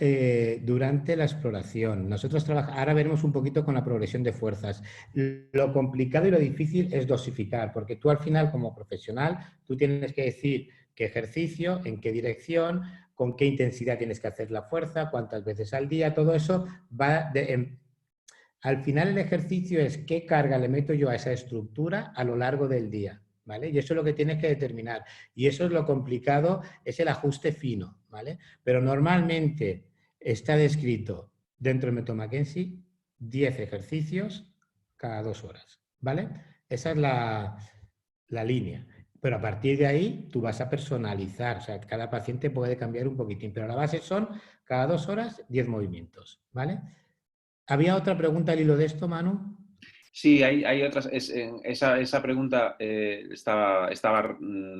durante la exploración. Nosotros ahora veremos un poquito con la progresión de fuerzas. Lo complicado y lo difícil es dosificar, porque tú al final como profesional, tú tienes que decir qué ejercicio, en qué dirección, con qué intensidad tienes que hacer la fuerza, cuántas veces al día, todo eso va al final el ejercicio es qué carga le meto yo a esa estructura a lo largo del día, ¿vale? Y eso es lo que tienes que determinar. Y eso es lo complicado, es el ajuste fino, ¿vale? Pero normalmente está descrito dentro del método Mackenzie 10 ejercicios cada 2 horas, ¿vale? Esa es la línea. Pero a partir de ahí tú vas a personalizar, o sea, cada paciente puede cambiar un poquitín, pero la base son cada 2 horas 10 movimientos, ¿vale? ¿Había otra pregunta al hilo de esto, Manu? Sí, hay otras. Esa pregunta estaba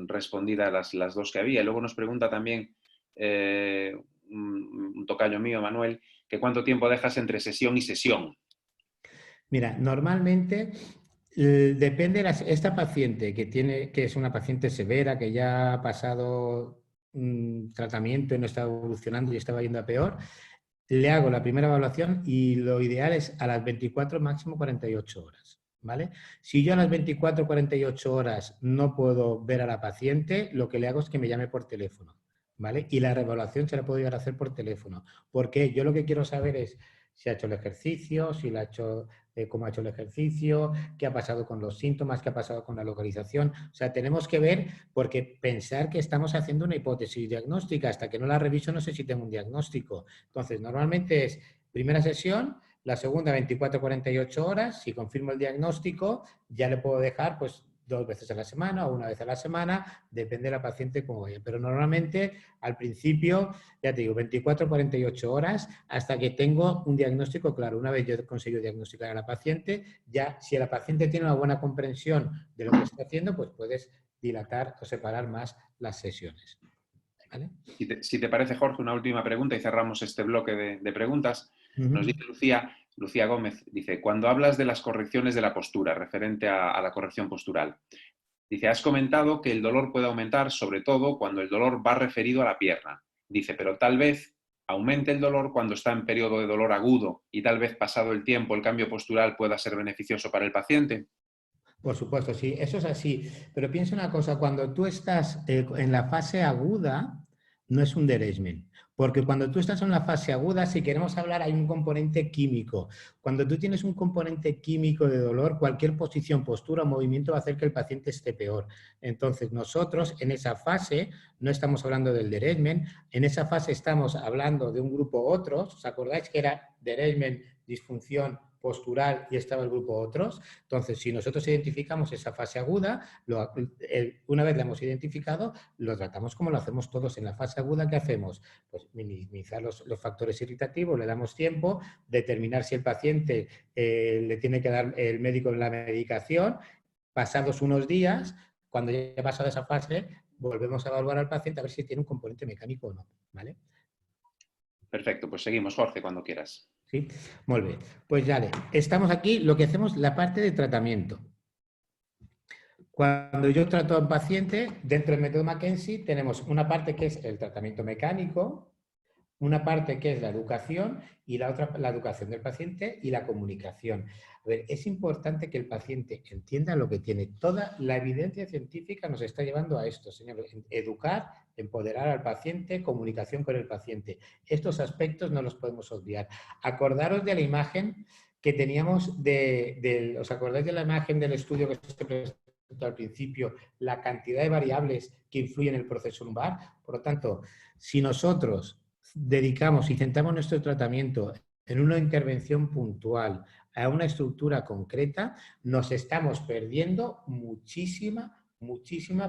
respondida las dos que había. Y luego nos pregunta también un tocayo mío, Manuel, que cuánto tiempo dejas entre sesión y sesión. Mira, normalmente depende de esta paciente que es una paciente severa, que ya ha pasado tratamiento y no está evolucionando y estaba yendo a peor, le hago la primera evaluación y lo ideal es a las 24, máximo 48 horas. ¿Vale? Si yo a las 24 48 horas no puedo ver a la paciente, lo que le hago es que me llame por teléfono. ¿Vale? Y la reevaluación se la puedo llegar a hacer por teléfono. Porque yo lo que quiero saber es si ha hecho el ejercicio, si lo ha hecho, cómo ha hecho el ejercicio, qué ha pasado con los síntomas, qué ha pasado con la localización. O sea, tenemos que ver, porque pensar que estamos haciendo una hipótesis diagnóstica, hasta que no la reviso no sé si tengo un diagnóstico. Entonces, normalmente es primera sesión, la segunda 24-48 horas, si confirmo el diagnóstico, ya le puedo dejar pues 2 veces a la semana o 1 vez a la semana, depende de la paciente cómo vaya. Pero normalmente al principio, ya te digo, 24-48 horas hasta que tengo un diagnóstico claro. Una vez yo consigo diagnosticar a la paciente, ya si la paciente tiene una buena comprensión de lo que está haciendo, pues puedes dilatar o separar más las sesiones. ¿Vale? Si te parece, Jorge, una última pregunta y cerramos este bloque de preguntas. Nos dice Lucía Gómez, dice, cuando hablas de las correcciones de la postura, referente a la corrección postural, dice, has comentado que el dolor puede aumentar, sobre todo cuando el dolor va referido a la pierna. Dice, pero tal vez aumente el dolor cuando está en periodo de dolor agudo y tal vez pasado el tiempo el cambio postural pueda ser beneficioso para el paciente. Por supuesto, sí, eso es así. Pero piensa una cosa, cuando tú estás en la fase aguda, no es un derangement. Porque cuando tú estás en la fase aguda, si queremos hablar, hay un componente químico. Cuando tú tienes un componente químico de dolor, cualquier posición, postura o movimiento va a hacer que el paciente esté peor. Entonces, nosotros en esa fase no estamos hablando del derangement, en esa fase estamos hablando de un grupo otros. ¿Os acordáis que era derangement, disfunción postural y estaba el grupo otros? Entonces, si nosotros identificamos esa fase aguda, una vez la hemos identificado, lo tratamos como lo hacemos todos en la fase aguda. ¿Qué hacemos? Pues minimizar los factores irritativos, le damos tiempo, determinar si el paciente le tiene que dar el médico la medicación. Pasados unos días, cuando ya ha pasado esa fase, volvemos a evaluar al paciente a ver si tiene un componente mecánico o no. ¿Vale? Perfecto, pues seguimos, Jorge, cuando quieras. Sí, muy bien. Pues ya estamos aquí, lo que hacemos, la parte de tratamiento. Cuando yo trato a un paciente, dentro del método Mackenzie tenemos una parte que es el tratamiento mecánico, una parte que es la educación y la otra la educación del paciente y la comunicación. A ver, es importante que el paciente entienda lo que tiene. Toda la evidencia científica nos está llevando a esto, señores. Educar, empoderar al paciente, comunicación con el paciente. Estos aspectos no los podemos obviar. Acordaros de la imagen que teníamos ¿os acordáis de la imagen del estudio que se presentó al principio? La cantidad de variables que influyen en el proceso lumbar. Por lo tanto, si nosotros dedicamos y centramos nuestro tratamiento en una intervención puntual a una estructura concreta, nos estamos perdiendo muchísima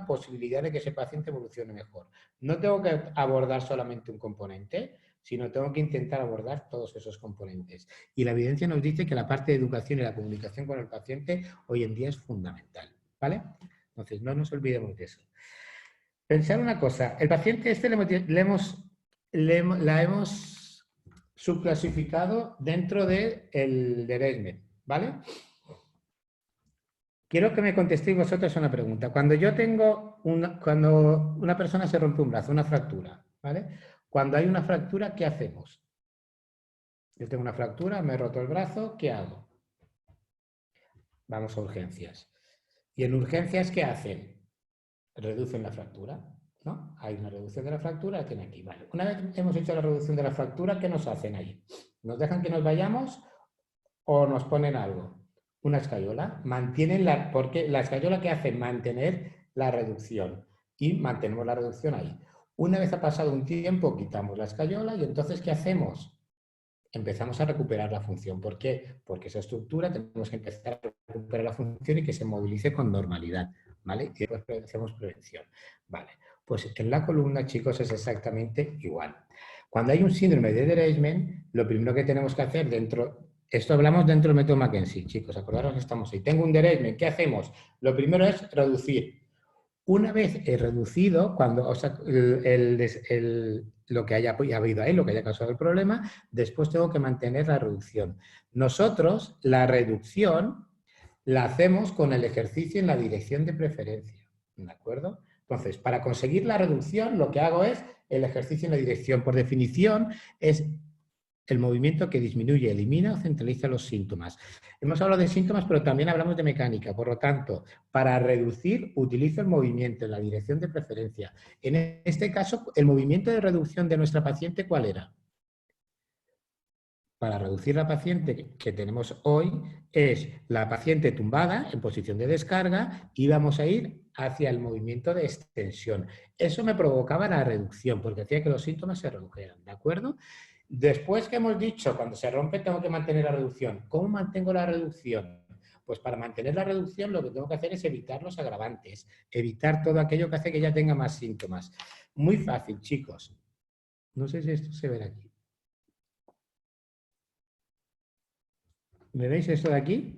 posibilidad de que ese paciente evolucione mejor. No tengo que abordar solamente un componente, sino tengo que intentar abordar todos esos componentes. Y la evidencia nos dice que la parte de educación y la comunicación con el paciente hoy en día es fundamental. ¿Vale? Entonces, no nos olvidemos de eso. Pensar una cosa, el paciente este la hemos subclasificado dentro del Derailment, ¿vale? Quiero que me contestéis vosotros una pregunta. Cuando una persona se rompe un brazo, una fractura, ¿vale? Cuando hay una fractura, ¿qué hacemos? Yo tengo una fractura, me he roto el brazo, ¿qué hago? Vamos a urgencias. ¿Y en urgencias qué hacen? Reducen la fractura, ¿no? Hay una reducción de la fractura, la tiene aquí. Vale. Una vez hemos hecho la reducción de la fractura, ¿qué nos hacen ahí? ¿Nos dejan que nos vayamos o nos ponen algo? Una escayola. Porque la escayola ¿qué hace? Mantener la reducción. Y mantenemos la reducción ahí. Una vez ha pasado un tiempo, quitamos la escayola y entonces ¿qué hacemos? Empezamos a recuperar la función. ¿Por qué? Porque esa estructura tenemos que empezar a recuperar la función y que se movilice con normalidad, ¿vale? Y después hacemos prevención. Vale, pues en la columna, chicos, es exactamente igual. Cuando hay un síndrome de Derailment, lo primero que tenemos que hacer esto hablamos dentro del método Mackenzie, chicos, acordaros que estamos ahí. Tengo un Derailment, ¿qué hacemos? Lo primero es reducir. Una vez he reducido, lo que haya habido ahí, lo que haya causado el problema, después tengo que mantener la reducción. Nosotros, la reducción la hacemos con el ejercicio en la dirección de preferencia, ¿de acuerdo? Entonces, para conseguir la reducción, lo que hago es el ejercicio en la dirección. Por definición, es el movimiento que disminuye, elimina o centraliza los síntomas. Hemos hablado de síntomas, pero también hablamos de mecánica. Por lo tanto, para reducir, utilizo el movimiento en la dirección de preferencia. En este caso, el movimiento de reducción de nuestra paciente, ¿cuál era? Para reducir la paciente que tenemos hoy, es la paciente tumbada en posición de descarga y vamos a ir hacia el movimiento de extensión. Eso me provocaba la reducción, porque hacía que los síntomas se redujeran, ¿de acuerdo? Después que hemos dicho, cuando se rompe tengo que mantener la reducción. ¿Cómo mantengo la reducción? Pues para mantener la reducción lo que tengo que hacer es evitar los agravantes, evitar todo aquello que hace que ya tenga más síntomas. Muy fácil, chicos. No sé si esto se ve aquí. ¿Me veis esto de aquí?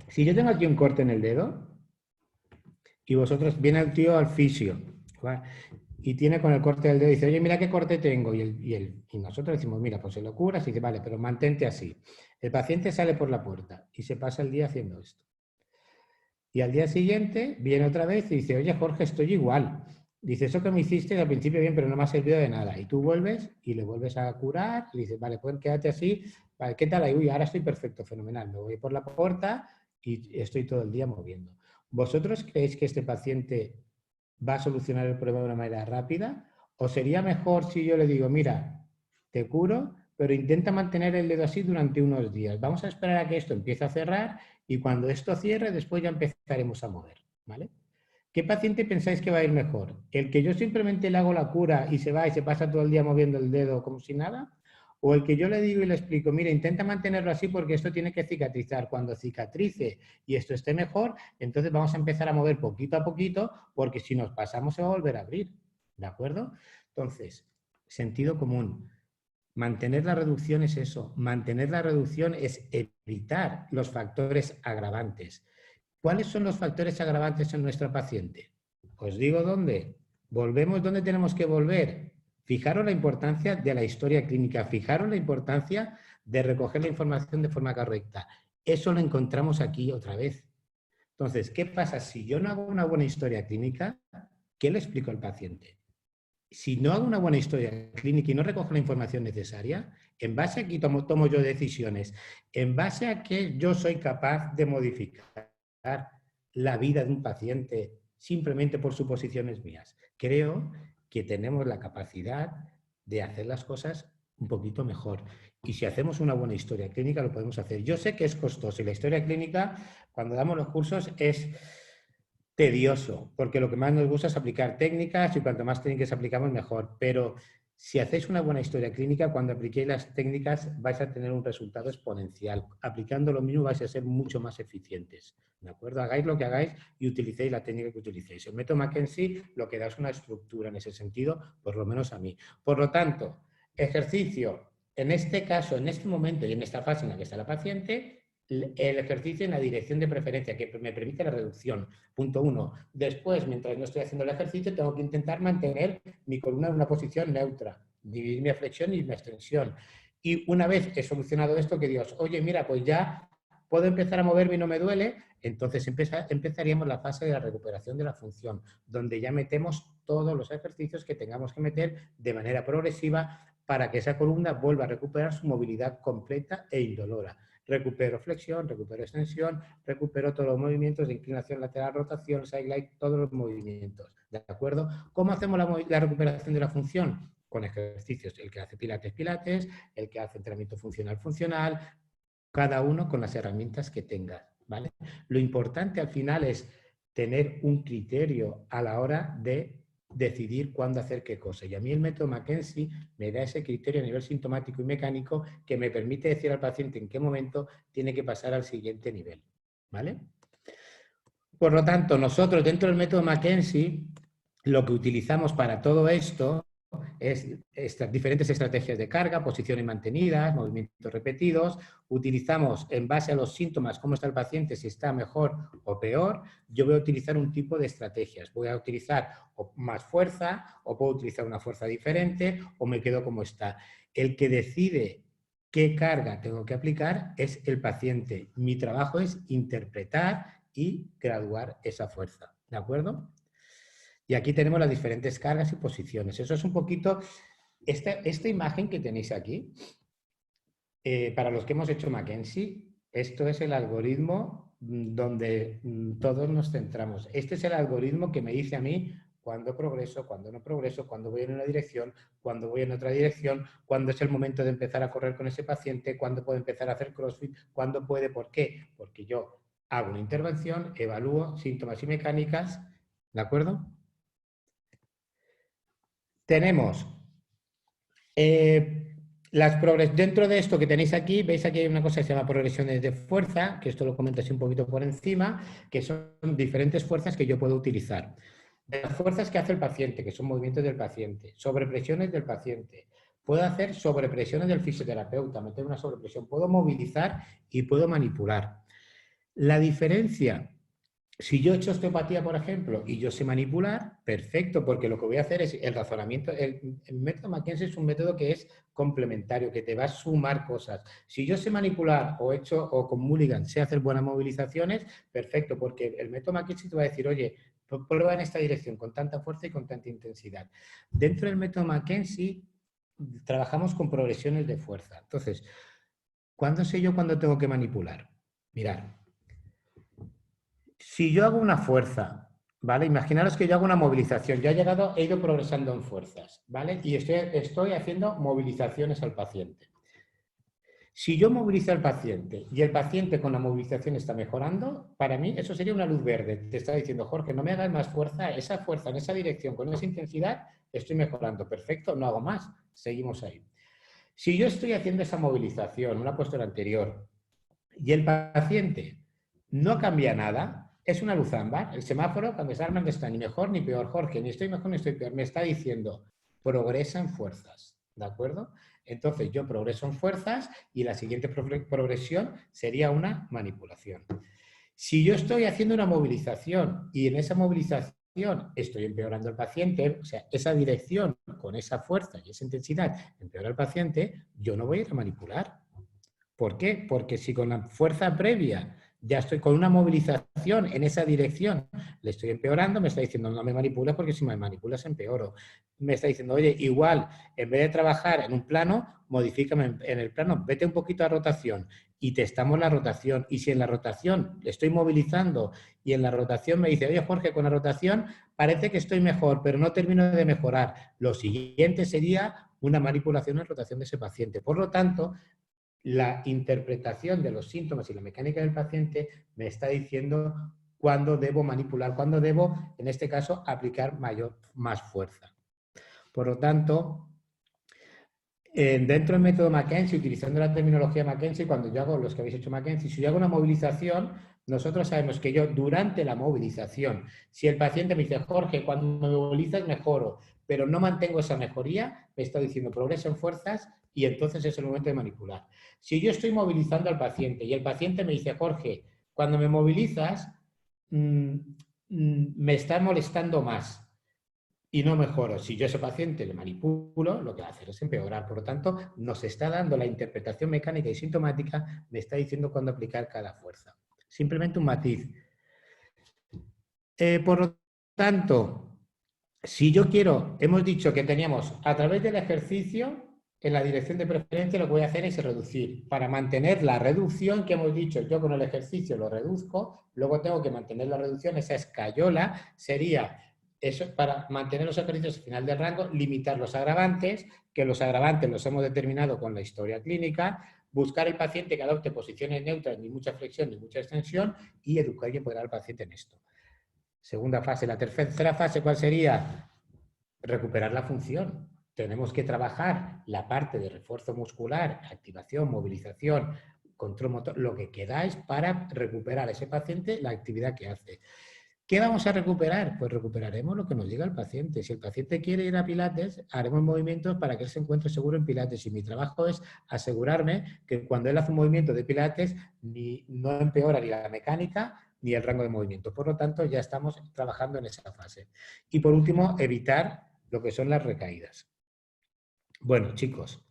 Si yo tengo aquí un corte en el dedo y vosotros, viene el tío al fisio, ¿vale? Y tiene con el corte del dedo y dice, oye, mira qué corte tengo. Y nosotros decimos, mira, pues se lo curas y dice, vale, pero mantente así. El paciente sale por la puerta y se pasa el día haciendo esto. Y al día siguiente viene otra vez y dice, oye, Jorge, estoy igual. Dice, eso que me hiciste al principio bien, pero no me ha servido de nada. Y tú vuelves y le vuelves a curar y dices, vale, pues quédate así. Vale, ¿qué tal ahí? Uy, ahora estoy perfecto, fenomenal. Me voy por la puerta y estoy todo el día moviendo. ¿Vosotros creéis que este paciente va a solucionar el problema de una manera rápida? ¿O sería mejor si yo le digo, mira, te curo, pero intenta mantener el dedo así durante unos días? Vamos a esperar a que esto empiece a cerrar y cuando esto cierre, después ya empezaremos a mover, ¿vale? ¿Qué paciente pensáis que va a ir mejor? ¿El que yo simplemente le hago la cura y se va y se pasa todo el día moviendo el dedo como si nada? ¿O el que yo le digo y le explico, mira, intenta mantenerlo así porque esto tiene que cicatrizar? Cuando cicatrice y esto esté mejor, entonces vamos a empezar a mover poquito a poquito porque si nos pasamos se va a volver a abrir, ¿de acuerdo? Entonces, sentido común. Mantener la reducción es eso. Mantener la reducción es evitar los factores agravantes. ¿Cuáles son los factores agravantes en nuestra paciente? Os digo dónde. Volvemos donde tenemos que volver. Fijaros la importancia de la historia clínica. Fijaros la importancia de recoger la información de forma correcta. Eso lo encontramos aquí otra vez. Entonces, ¿qué pasa? Si yo no hago una buena historia clínica, ¿qué le explico al paciente? Si no hago una buena historia clínica y no recojo la información necesaria, en base a qué tomo yo decisiones, en base a que yo soy capaz de modificar la vida de un paciente simplemente por suposiciones mías. Creo que tenemos la capacidad de hacer las cosas un poquito mejor. Y si hacemos una buena historia clínica, lo podemos hacer. Yo sé que es costoso y la historia clínica, cuando damos los cursos, es tedioso, porque lo que más nos gusta es aplicar técnicas y cuanto más técnicas aplicamos, mejor. Pero si hacéis una buena historia clínica, cuando apliquéis las técnicas vais a tener un resultado exponencial. Aplicando lo mismo vais a ser mucho más eficientes. ¿De acuerdo? Hagáis lo que hagáis y utilicéis la técnica que utilicéis. El método Mackenzie lo que da es una estructura en ese sentido, por lo menos a mí. Por lo tanto, ejercicio, en este caso, en este momento y en esta fase en la que está la paciente, el ejercicio en la dirección de preferencia, que me permite la reducción. Punto 1. Después, mientras no estoy haciendo el ejercicio, tengo que intentar mantener mi columna en una posición neutra, dividir mi flexión y mi extensión. Y una vez he solucionado esto, que Dios, oye, mira, pues ya puedo empezar a moverme y no me duele, entonces empezaríamos la fase de la recuperación de la función, donde ya metemos todos los ejercicios que tengamos que meter de manera progresiva para que esa columna vuelva a recuperar su movilidad completa e indolora. Recupero flexión, recupero extensión, recupero todos los movimientos de inclinación lateral, rotación, side glide, todos los movimientos. ¿De acuerdo? ¿Cómo hacemos la recuperación de la función? Con ejercicios. El que hace pilates, pilates, el que hace entrenamiento funcional, funcional, cada uno con las herramientas que tenga, ¿vale? Lo importante al final es tener un criterio a la hora de decidir cuándo hacer qué cosa. Y a mí el método Mackenzie me da ese criterio a nivel sintomático y mecánico que me permite decir al paciente en qué momento tiene que pasar al siguiente nivel, ¿vale? Por lo tanto, nosotros dentro del método Mackenzie lo que utilizamos para todo esto es estas diferentes estrategias de carga, posiciones mantenidas, movimientos repetidos. Utilizamos en base a los síntomas, cómo está el paciente, si está mejor o peor. Yo voy a utilizar un tipo de estrategias. Voy a utilizar más fuerza o puedo utilizar una fuerza diferente o me quedo como está. El que decide qué carga tengo que aplicar es el paciente. Mi trabajo es interpretar y graduar esa fuerza. ¿De acuerdo? Y aquí tenemos las diferentes cargas y posiciones. Eso es un poquito, esta imagen que tenéis aquí, para los que hemos hecho Mackenzie, esto es el algoritmo donde todos nos centramos. Este es el algoritmo que me dice a mí cuándo progreso, cuándo no progreso, cuándo voy en una dirección, cuándo voy en otra dirección, cuándo es el momento de empezar a correr con ese paciente, cuándo puedo empezar a hacer CrossFit, cuándo puede, ¿por qué? Porque yo hago una intervención, evalúo síntomas y mecánicas, ¿de acuerdo? Tenemos dentro de esto que tenéis aquí, veis aquí hay una cosa que se llama progresiones de fuerza, que esto lo comento así un poquito por encima, que son diferentes fuerzas que yo puedo utilizar. De las fuerzas que hace el paciente, que son movimientos del paciente, sobrepresiones del paciente. Puedo hacer sobrepresiones del fisioterapeuta, meter una sobrepresión. Puedo movilizar y puedo manipular. La diferencia, si yo he hecho osteopatía, por ejemplo, y yo sé manipular, perfecto, porque lo que voy a hacer es el razonamiento. El método Mackenzie es un método que es complementario, que te va a sumar cosas. Si yo sé manipular o con Mulligan sé hacer buenas movilizaciones, perfecto, porque el método Mackenzie te va a decir, oye, prueba en esta dirección con tanta fuerza y con tanta intensidad. Dentro del método Mackenzie trabajamos con progresiones de fuerza. Entonces, ¿cuándo sé yo cuándo tengo que manipular? Mirad. Si yo hago una fuerza, ¿vale? Imaginaros que yo hago una movilización. Yo he ido progresando en fuerzas, ¿vale? Y estoy haciendo movilizaciones al paciente. Si yo movilizo al paciente y el paciente con la movilización está mejorando, para mí eso sería una luz verde. Te está diciendo, Jorge, no me hagas más fuerza en esa dirección, con esa intensidad, estoy mejorando. Perfecto, no hago más. Seguimos ahí. Si yo estoy haciendo esa movilización, una postura anterior, y el paciente no cambia nada, es una luz ámbar. El semáforo, cuando se arma, no está ni mejor ni peor, Jorge, ni estoy mejor ni estoy peor. Me está diciendo, progresa en fuerzas, ¿de acuerdo? Entonces yo progreso en fuerzas y la siguiente progresión sería una manipulación. Si yo estoy haciendo una movilización y en esa movilización estoy empeorando al paciente, o sea, esa dirección con esa fuerza y esa intensidad empeora al paciente, yo no voy a ir a manipular. ¿Por qué? Porque si con la fuerza previa ya estoy con una movilización en esa dirección, le estoy empeorando, me está diciendo no me manipules porque si me manipulas empeoro. Me está diciendo, oye, igual, en vez de trabajar en un plano, modifícame en el plano, vete un poquito a rotación y testamos la rotación. Y si en la rotación le estoy movilizando y en la rotación me dice, oye, Jorge, con la rotación parece que estoy mejor, pero no termino de mejorar. Lo siguiente sería una manipulación en rotación de ese paciente. Por lo tanto, la interpretación de los síntomas y la mecánica del paciente me está diciendo cuándo debo manipular, cuándo debo, en este caso, aplicar más fuerza. Por lo tanto, dentro del método Mackenzie, utilizando la terminología Mackenzie, cuando yo hago, los que habéis hecho Mackenzie, si yo hago una movilización, Nosotros sabemos que yo durante la movilización, si el paciente me dice, Jorge, cuando me movilizas mejoro, pero no mantengo esa mejoría, me está diciendo progreso en fuerzas y entonces es el momento de manipular. Si yo estoy movilizando al paciente y el paciente me dice, Jorge, cuando me movilizas me está molestando más y no mejoro. Si yo a ese paciente le manipulo, lo que va a hacer es empeorar. Por lo tanto, nos está dando la interpretación mecánica y sintomática, me está diciendo cuándo aplicar cada fuerza. Simplemente un matiz. Por lo tanto, si yo quiero, hemos dicho que teníamos a través del ejercicio, en la dirección de preferencia lo que voy a hacer es reducir. Para mantener la reducción que hemos dicho, yo con el ejercicio lo reduzco, luego tengo que mantener la reducción, esa escayola sería eso, para mantener los ejercicios al final del rango, limitar los agravantes, que los agravantes los hemos determinado con la historia clínica, buscar el paciente que adopte posiciones neutras, ni mucha flexión ni mucha extensión, y educar y empoderar al paciente en esto. Segunda fase. La tercera fase, ¿cuál sería? Recuperar la función. Tenemos que trabajar la parte de refuerzo muscular, activación, movilización, control motor, lo que queráis para recuperar a ese paciente la actividad que hace. ¿Qué vamos a recuperar? Pues recuperaremos lo que nos diga el paciente. Si el paciente quiere ir a Pilates, haremos movimientos para que él se encuentre seguro en Pilates. Y mi trabajo es asegurarme que cuando él hace un movimiento de Pilates, no empeora ni la mecánica ni el rango de movimiento. Por lo tanto, ya estamos trabajando en esa fase. Y por último, evitar lo que son las recaídas. Bueno, chicos,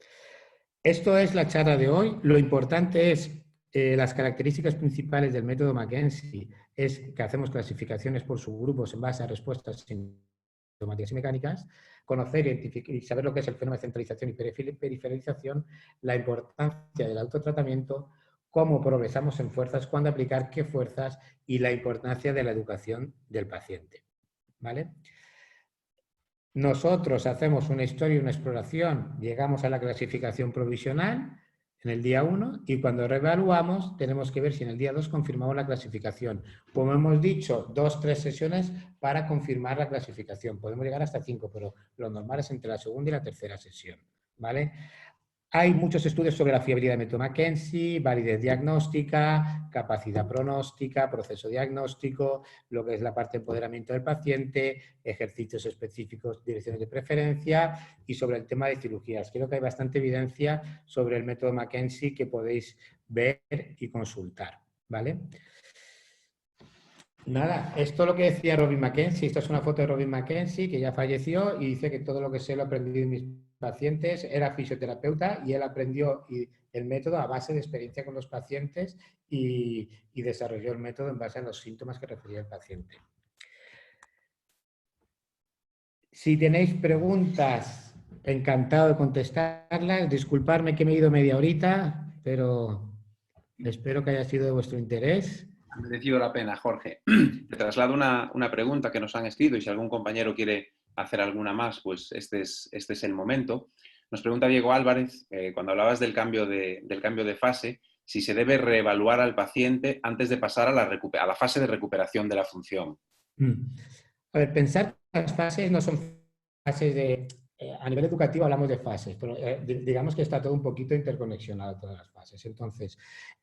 esto es la charla de hoy. Lo importante es las características principales del método Mackenzie es que hacemos clasificaciones por subgrupos en base a respuestas sintomáticas y mecánicas, conocer y saber lo que es el fenómeno de centralización y periferalización, la importancia del autotratamiento, cómo progresamos en fuerzas, cuándo aplicar qué fuerzas y la importancia de la educación del paciente. ¿Vale? Nosotros hacemos una historia y una exploración, llegamos a la clasificación provisional en el día 1 y cuando reevaluamos tenemos que ver si en el día 2 confirmamos la clasificación. Como hemos dicho, 2-3 sesiones para confirmar la clasificación. Podemos llegar hasta 5, pero lo normal es entre la segunda y la tercera sesión. ¿Vale? Hay muchos estudios sobre la fiabilidad del método Mackenzie, validez diagnóstica, capacidad pronóstica, proceso diagnóstico, lo que es la parte de empoderamiento del paciente, ejercicios específicos, direcciones de preferencia y sobre el tema de cirugías. Creo que hay bastante evidencia sobre el método Mackenzie que podéis ver y consultar. ¿Vale? Nada, esto es lo que decía Robin Mackenzie. Esta es una foto de Robin Mackenzie que ya falleció y dice que todo lo que sé lo he aprendido en mis pacientes. Era fisioterapeuta y él aprendió el método a base de experiencia con los pacientes y desarrolló el método en base a los síntomas que refería el paciente. Si tenéis preguntas, encantado de contestarlas. Disculparme que me he ido media horita, pero espero que haya sido de vuestro interés. Ha merecido la pena, Jorge. Te traslado una pregunta que nos han escrito y si algún compañero quiere hacer alguna más, pues este es el momento. Nos pregunta Diego Álvarez, cuando hablabas del cambio de fase, si se debe reevaluar al paciente antes de pasar a la fase de recuperación de la función. A ver, pensar que las fases no son fases de... a nivel educativo hablamos de fases, pero digamos que está todo un poquito interconexionado, todas las fases. Entonces,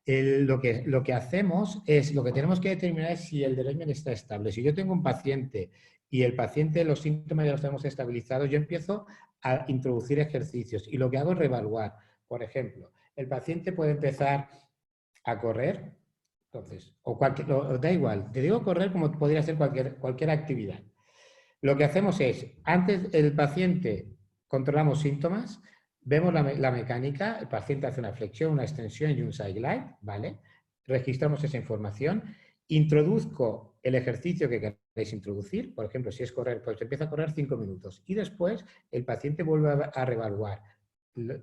lo que hacemos es, lo que tenemos que determinar es si el régimen está estable. Si yo tengo un paciente y el paciente, los síntomas ya los tenemos estabilizados, yo empiezo a introducir ejercicios y lo que hago es reevaluar. Por ejemplo, el paciente puede empezar a correr. Entonces, da igual, te digo correr como podría ser cualquier actividad. Lo que hacemos es, antes el paciente controlamos síntomas, vemos la mecánica, el paciente hace una flexión, una extensión y un side glide, ¿vale? Registramos esa información, introduzco el ejercicio que queréis introducir, por ejemplo, si es correr, pues empieza a correr 5 minutos y después el paciente vuelve a reevaluar.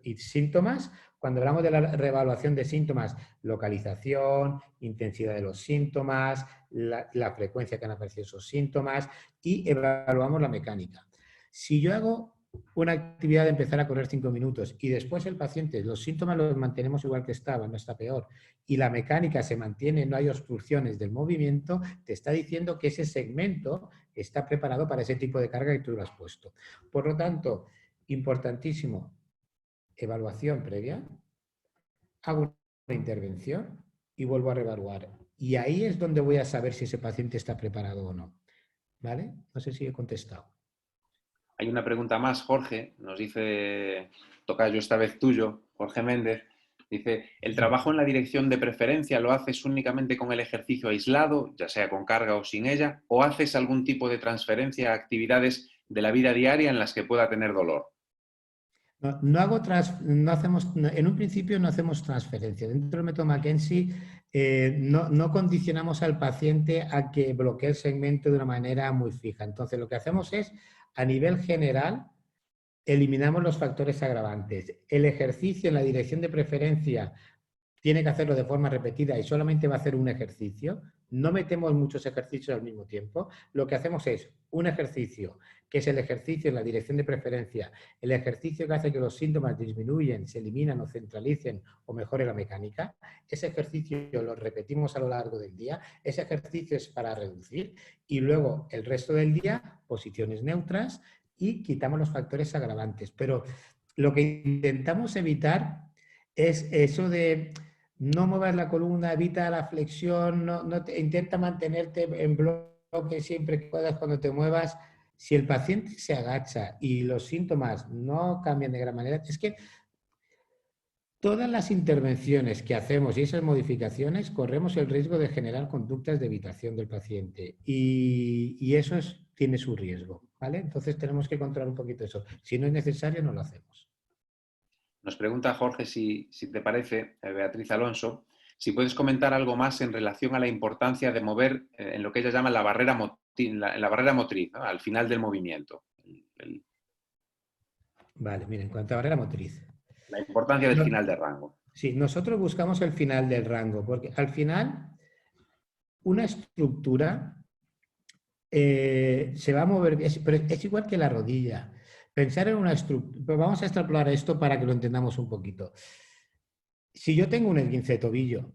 Y síntomas, cuando hablamos de la reevaluación de síntomas, localización, intensidad de los síntomas, la frecuencia que han aparecido esos síntomas y evaluamos la mecánica. Si yo hago una actividad de empezar a correr 5 minutos y después el paciente, los síntomas los mantenemos igual que estaban, no está peor, y la mecánica se mantiene, no hay obstrucciones del movimiento, te está diciendo que ese segmento está preparado para ese tipo de carga que tú lo has puesto. Por lo tanto, importantísimo, evaluación previa, hago una intervención y vuelvo a reevaluar. y ahí es donde voy a saber si ese paciente está preparado o no. ¿Vale? No sé si he contestado. Hay una pregunta más, Jorge, nos dice, tocayo esta vez tuyo, Jorge Méndez, dice, ¿el trabajo en la dirección de preferencia lo haces únicamente con el ejercicio aislado, ya sea con carga o sin ella, o haces algún tipo de transferencia a actividades de la vida diaria en las que pueda tener dolor? No hacemos, en un principio no hacemos transferencia. Dentro del método Mackenzie no condicionamos al paciente a que bloquee el segmento de una manera muy fija. Entonces lo que hacemos es, a nivel general, eliminamos los factores agravantes. El ejercicio en la dirección de preferencia tiene que hacerlo de forma repetida y solamente va a hacer un ejercicio. No metemos muchos ejercicios al mismo tiempo. Lo que hacemos es un ejercicio, que es el ejercicio en la dirección de preferencia, el ejercicio que hace que los síntomas disminuyen, se eliminan o centralicen o mejore la mecánica. Ese ejercicio lo repetimos a lo largo del día. Ese ejercicio es para reducir y luego el resto del día, posiciones neutras y quitamos los factores agravantes. Pero lo que intentamos evitar es eso de no muevas la columna, evita la flexión, intenta mantenerte en bloque siempre que puedas cuando te muevas. Si el paciente se agacha y los síntomas no cambian de gran manera, es que todas las intervenciones que hacemos y esas modificaciones corremos el riesgo de generar conductas de evitación del paciente y eso tiene su riesgo, ¿vale? Entonces tenemos que controlar un poquito eso. Si no es necesario, no lo hacemos. Nos pregunta Jorge, si te parece, Beatriz Alonso, si puedes comentar algo más en relación a la importancia de mover en lo que ella llama la barrera motriz, ¿no? Al final del movimiento. Vale, mira, en cuanto a barrera motriz. La importancia del final de rango. Sí, nosotros buscamos el final del rango, porque al final una estructura se va a mover, pero es igual que la rodilla. Pensar en una estructura, vamos a extrapolar esto para que lo entendamos un poquito. Si yo tengo un esguince de tobillo,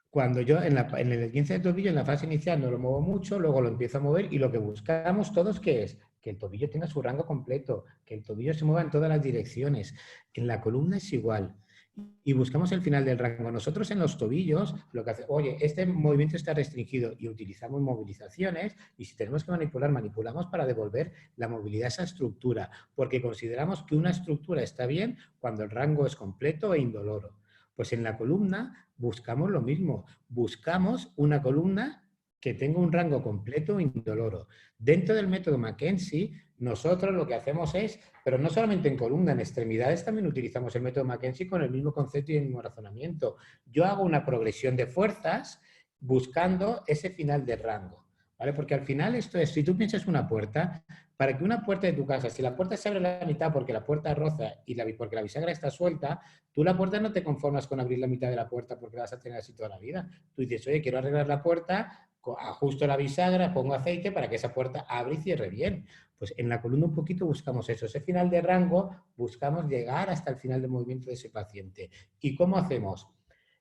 cuando yo en el esguince de tobillo, en la fase inicial no lo muevo mucho, luego lo empiezo a mover y lo que buscamos todos, ¿qué es? Que el tobillo tenga su rango completo, que el tobillo se mueva en todas las direcciones. En la columna es igual. Y buscamos el final del rango. Nosotros en los tobillos, lo que hace, oye, este movimiento está restringido y utilizamos movilizaciones y si tenemos que manipular, manipulamos para devolver la movilidad a esa estructura, porque consideramos que una estructura está bien cuando el rango es completo e indoloro. Pues en la columna buscamos lo mismo, buscamos una columna que tenga un rango completo e indoloro. Dentro del método Mackenzie, nosotros lo que hacemos es, pero no solamente en columna, en extremidades también utilizamos el método Mackenzie con el mismo concepto y el mismo razonamiento. Yo hago una progresión de fuerzas buscando ese final de rango, ¿vale? Porque al final esto es, si tú piensas una puerta, para que una puerta de tu casa, si la puerta se abre a la mitad porque la puerta roza y porque la bisagra está suelta, tú la puerta no te conformas con abrir la mitad de la puerta porque la vas a tener así toda la vida. Tú dices, oye, quiero arreglar la puerta, ajusto la bisagra, pongo aceite para que esa puerta abra y cierre bien. Pues en la columna un poquito buscamos eso, ese final de rango, buscamos llegar hasta el final del movimiento de ese paciente. ¿Y cómo hacemos?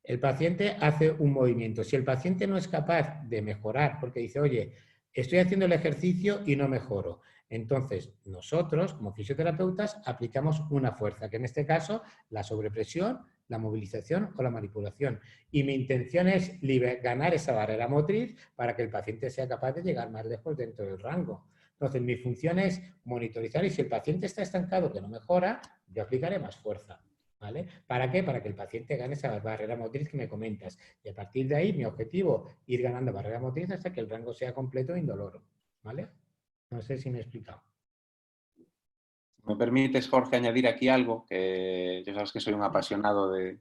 El paciente hace un movimiento. Si el paciente no es capaz de mejorar porque dice, oye, estoy haciendo el ejercicio y no mejoro, entonces nosotros, como fisioterapeutas, aplicamos una fuerza, que en este caso la sobrepresión, la movilización o la manipulación. Y mi intención es ganar esa barrera motriz para que el paciente sea capaz de llegar más lejos dentro del rango. Entonces, mi función es monitorizar y si el paciente está estancado, que no mejora, yo aplicaré más fuerza. ¿Vale? ¿Para qué? Para que el paciente gane esa barrera motriz que me comentas. Y a partir de ahí, mi objetivo, ir ganando barrera motriz hasta que el rango sea completo e indoloro. ¿Vale? No sé si me he explicado. ¿Me permites, Jorge, añadir aquí algo? Que ya sabes que soy un apasionado de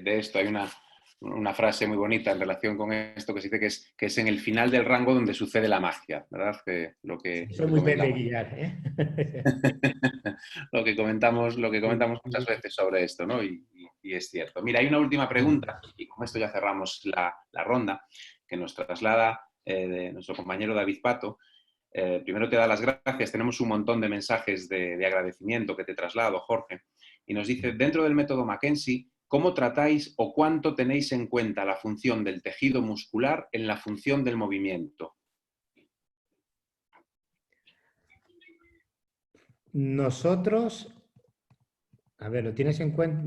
esto. Hay una frase muy bonita en relación con esto que se dice que es en el final del rango donde sucede la magia, ¿verdad? Que lo que Soy muy Pepe Guillar, ¿eh? lo que comentamos muchas veces sobre esto, ¿no? Y es cierto. Mira, hay una última pregunta, y con esto ya cerramos la ronda, que nos traslada de nuestro compañero David Pato. Primero te da las gracias, tenemos un montón de mensajes de agradecimiento que te traslado, Jorge, y nos dice, dentro del método Mackenzie, ¿cómo tratáis o cuánto tenéis en cuenta la función del tejido muscular en la función del movimiento? Nosotros, A ver, lo tienes en cuenta,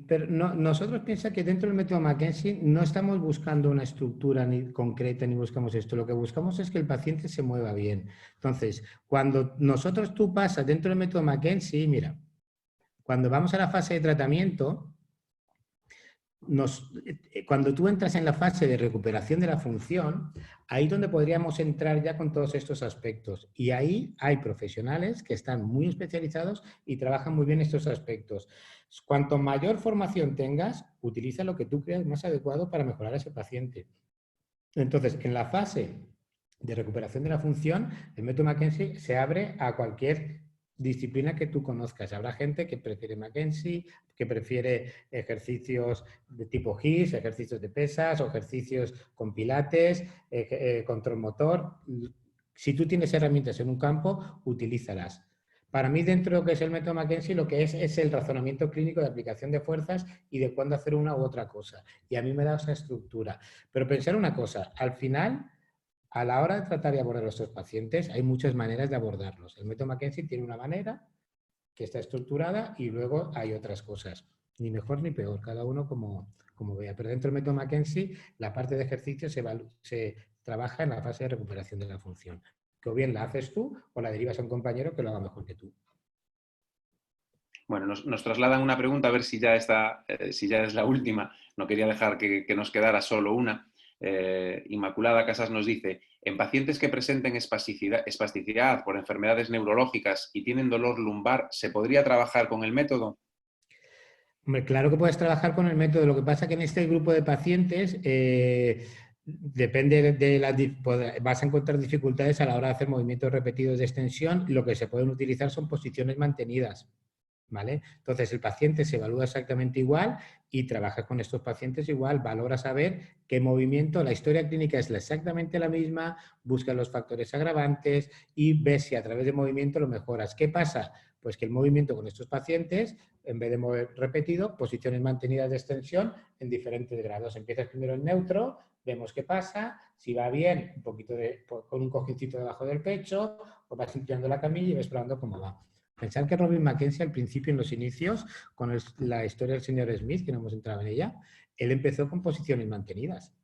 pero nosotros piensa que dentro del método McKenzie no estamos buscando una estructura ni concreta ni buscamos esto. Lo que buscamos es que el paciente se mueva bien. Entonces, cuando tú pasas dentro del método McKenzie, mira, cuando vamos a la fase de tratamiento, cuando tú entras en la fase de recuperación de la función, ahí es donde podríamos entrar ya con todos estos aspectos. Y ahí hay profesionales que están muy especializados y trabajan muy bien estos aspectos. Cuanto mayor formación tengas, utiliza lo que tú creas más adecuado para mejorar a ese paciente. Entonces, en la fase de recuperación de la función, el método McKenzie se abre a cualquier disciplina que tú conozcas. Habrá gente que prefiere McKenzie, que prefiere ejercicios de tipo HIIT, ejercicios de pesas o ejercicios con pilates, control motor. Si tú tienes herramientas en un campo, utilízalas. Para mí, dentro de lo que es el método McKenzie, lo que es el razonamiento clínico de aplicación de fuerzas y de cuándo hacer una u otra cosa. Y a mí me da esa estructura. Pero pensar una cosa, al final, a la hora de tratar y abordar a nuestros pacientes, hay muchas maneras de abordarlos. El método McKenzie tiene una manera que está estructurada y luego hay otras cosas. Ni mejor ni peor, cada uno como vea. Pero dentro del método McKenzie, la parte de ejercicio se trabaja en la fase de recuperación de la función. Que o bien la haces tú o la derivas a un compañero que lo haga mejor que tú. Bueno, nos trasladan una pregunta, a ver si ya es la última. No quería dejar que nos quedara solo una. Inmaculada Casas nos dice, en pacientes que presenten espasticidad por enfermedades neurológicas y tienen dolor lumbar, ¿se podría trabajar con el método? Hombre, claro que puedes trabajar con el método. Lo que pasa es que en este grupo de pacientes depende vas a encontrar dificultades a la hora de hacer movimientos repetidos de extensión. Lo que se pueden utilizar son posiciones mantenidas. ¿Vale? Entonces el paciente se evalúa exactamente igual y trabajas con estos pacientes igual, valora saber qué movimiento, la historia clínica es exactamente la misma, buscas los factores agravantes y ves si a través de movimiento lo mejoras. ¿Qué pasa? Pues que el movimiento con estos pacientes, en vez de mover repetido, posiciones mantenidas de extensión en diferentes grados. Empiezas primero en neutro, vemos qué pasa, si va bien, un poquito con un cojincito debajo del pecho, o vas inclinando la camilla y ves probando cómo va. Pensar que Robin McKenzie al principio, en los inicios, con la historia del señor Smith, que no hemos entrado en ella, él empezó con posiciones mantenidas,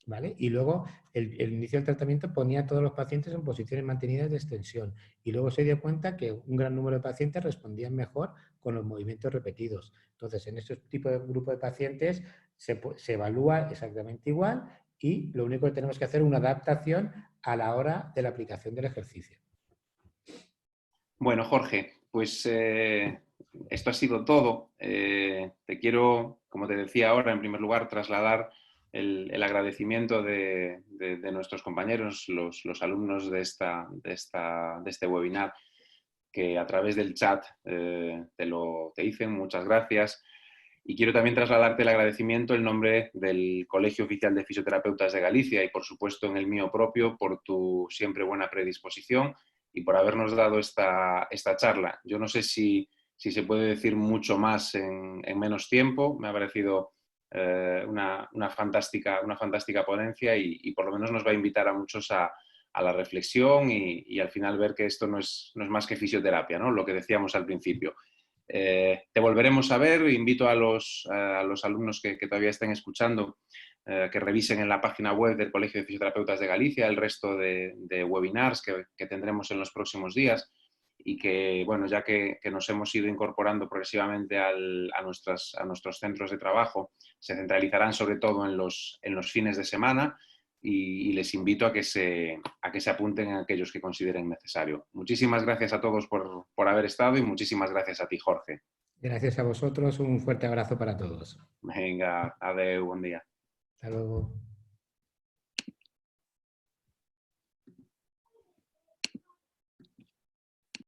¿vale? Y luego el inicio del tratamiento ponía a todos los pacientes en posiciones mantenidas de extensión. Y luego se dio cuenta que un gran número de pacientes respondían mejor con los movimientos repetidos. Entonces, en este tipo de grupo de pacientes se evalúa exactamente igual y lo único que tenemos que hacer es una adaptación a la hora de la aplicación del ejercicio. Bueno, Jorge, pues esto ha sido todo. Te quiero, como te decía ahora, en primer lugar, trasladar el agradecimiento de nuestros compañeros, los alumnos de este webinar, que a través del chat te dicen. Muchas gracias. Y quiero también trasladarte el agradecimiento en nombre del Colegio Oficial de Fisioterapeutas de Galicia y, por supuesto, en el mío propio, por tu siempre buena predisposición y por habernos dado esta charla. Yo no sé si se puede decir mucho más en menos tiempo. Me ha parecido una fantástica ponencia y por lo menos nos va a invitar a muchos a la reflexión y al final ver que esto no es más que fisioterapia, ¿no? Lo que decíamos al principio. Te volveremos a ver. Invito a los alumnos que todavía estén escuchando que revisen en la página web del Colegio de Fisioterapeutas de Galicia el resto de webinars que tendremos en los próximos días y que, bueno, ya que nos hemos ido incorporando progresivamente a nuestros centros de trabajo, se centralizarán sobre todo en los fines de semana y les invito a que se apunten a aquellos que consideren necesario. Muchísimas gracias a todos por haber estado y muchísimas gracias a ti, Jorge. Gracias a vosotros, un fuerte abrazo para todos. Venga, adeu, buen día. Hasta luego.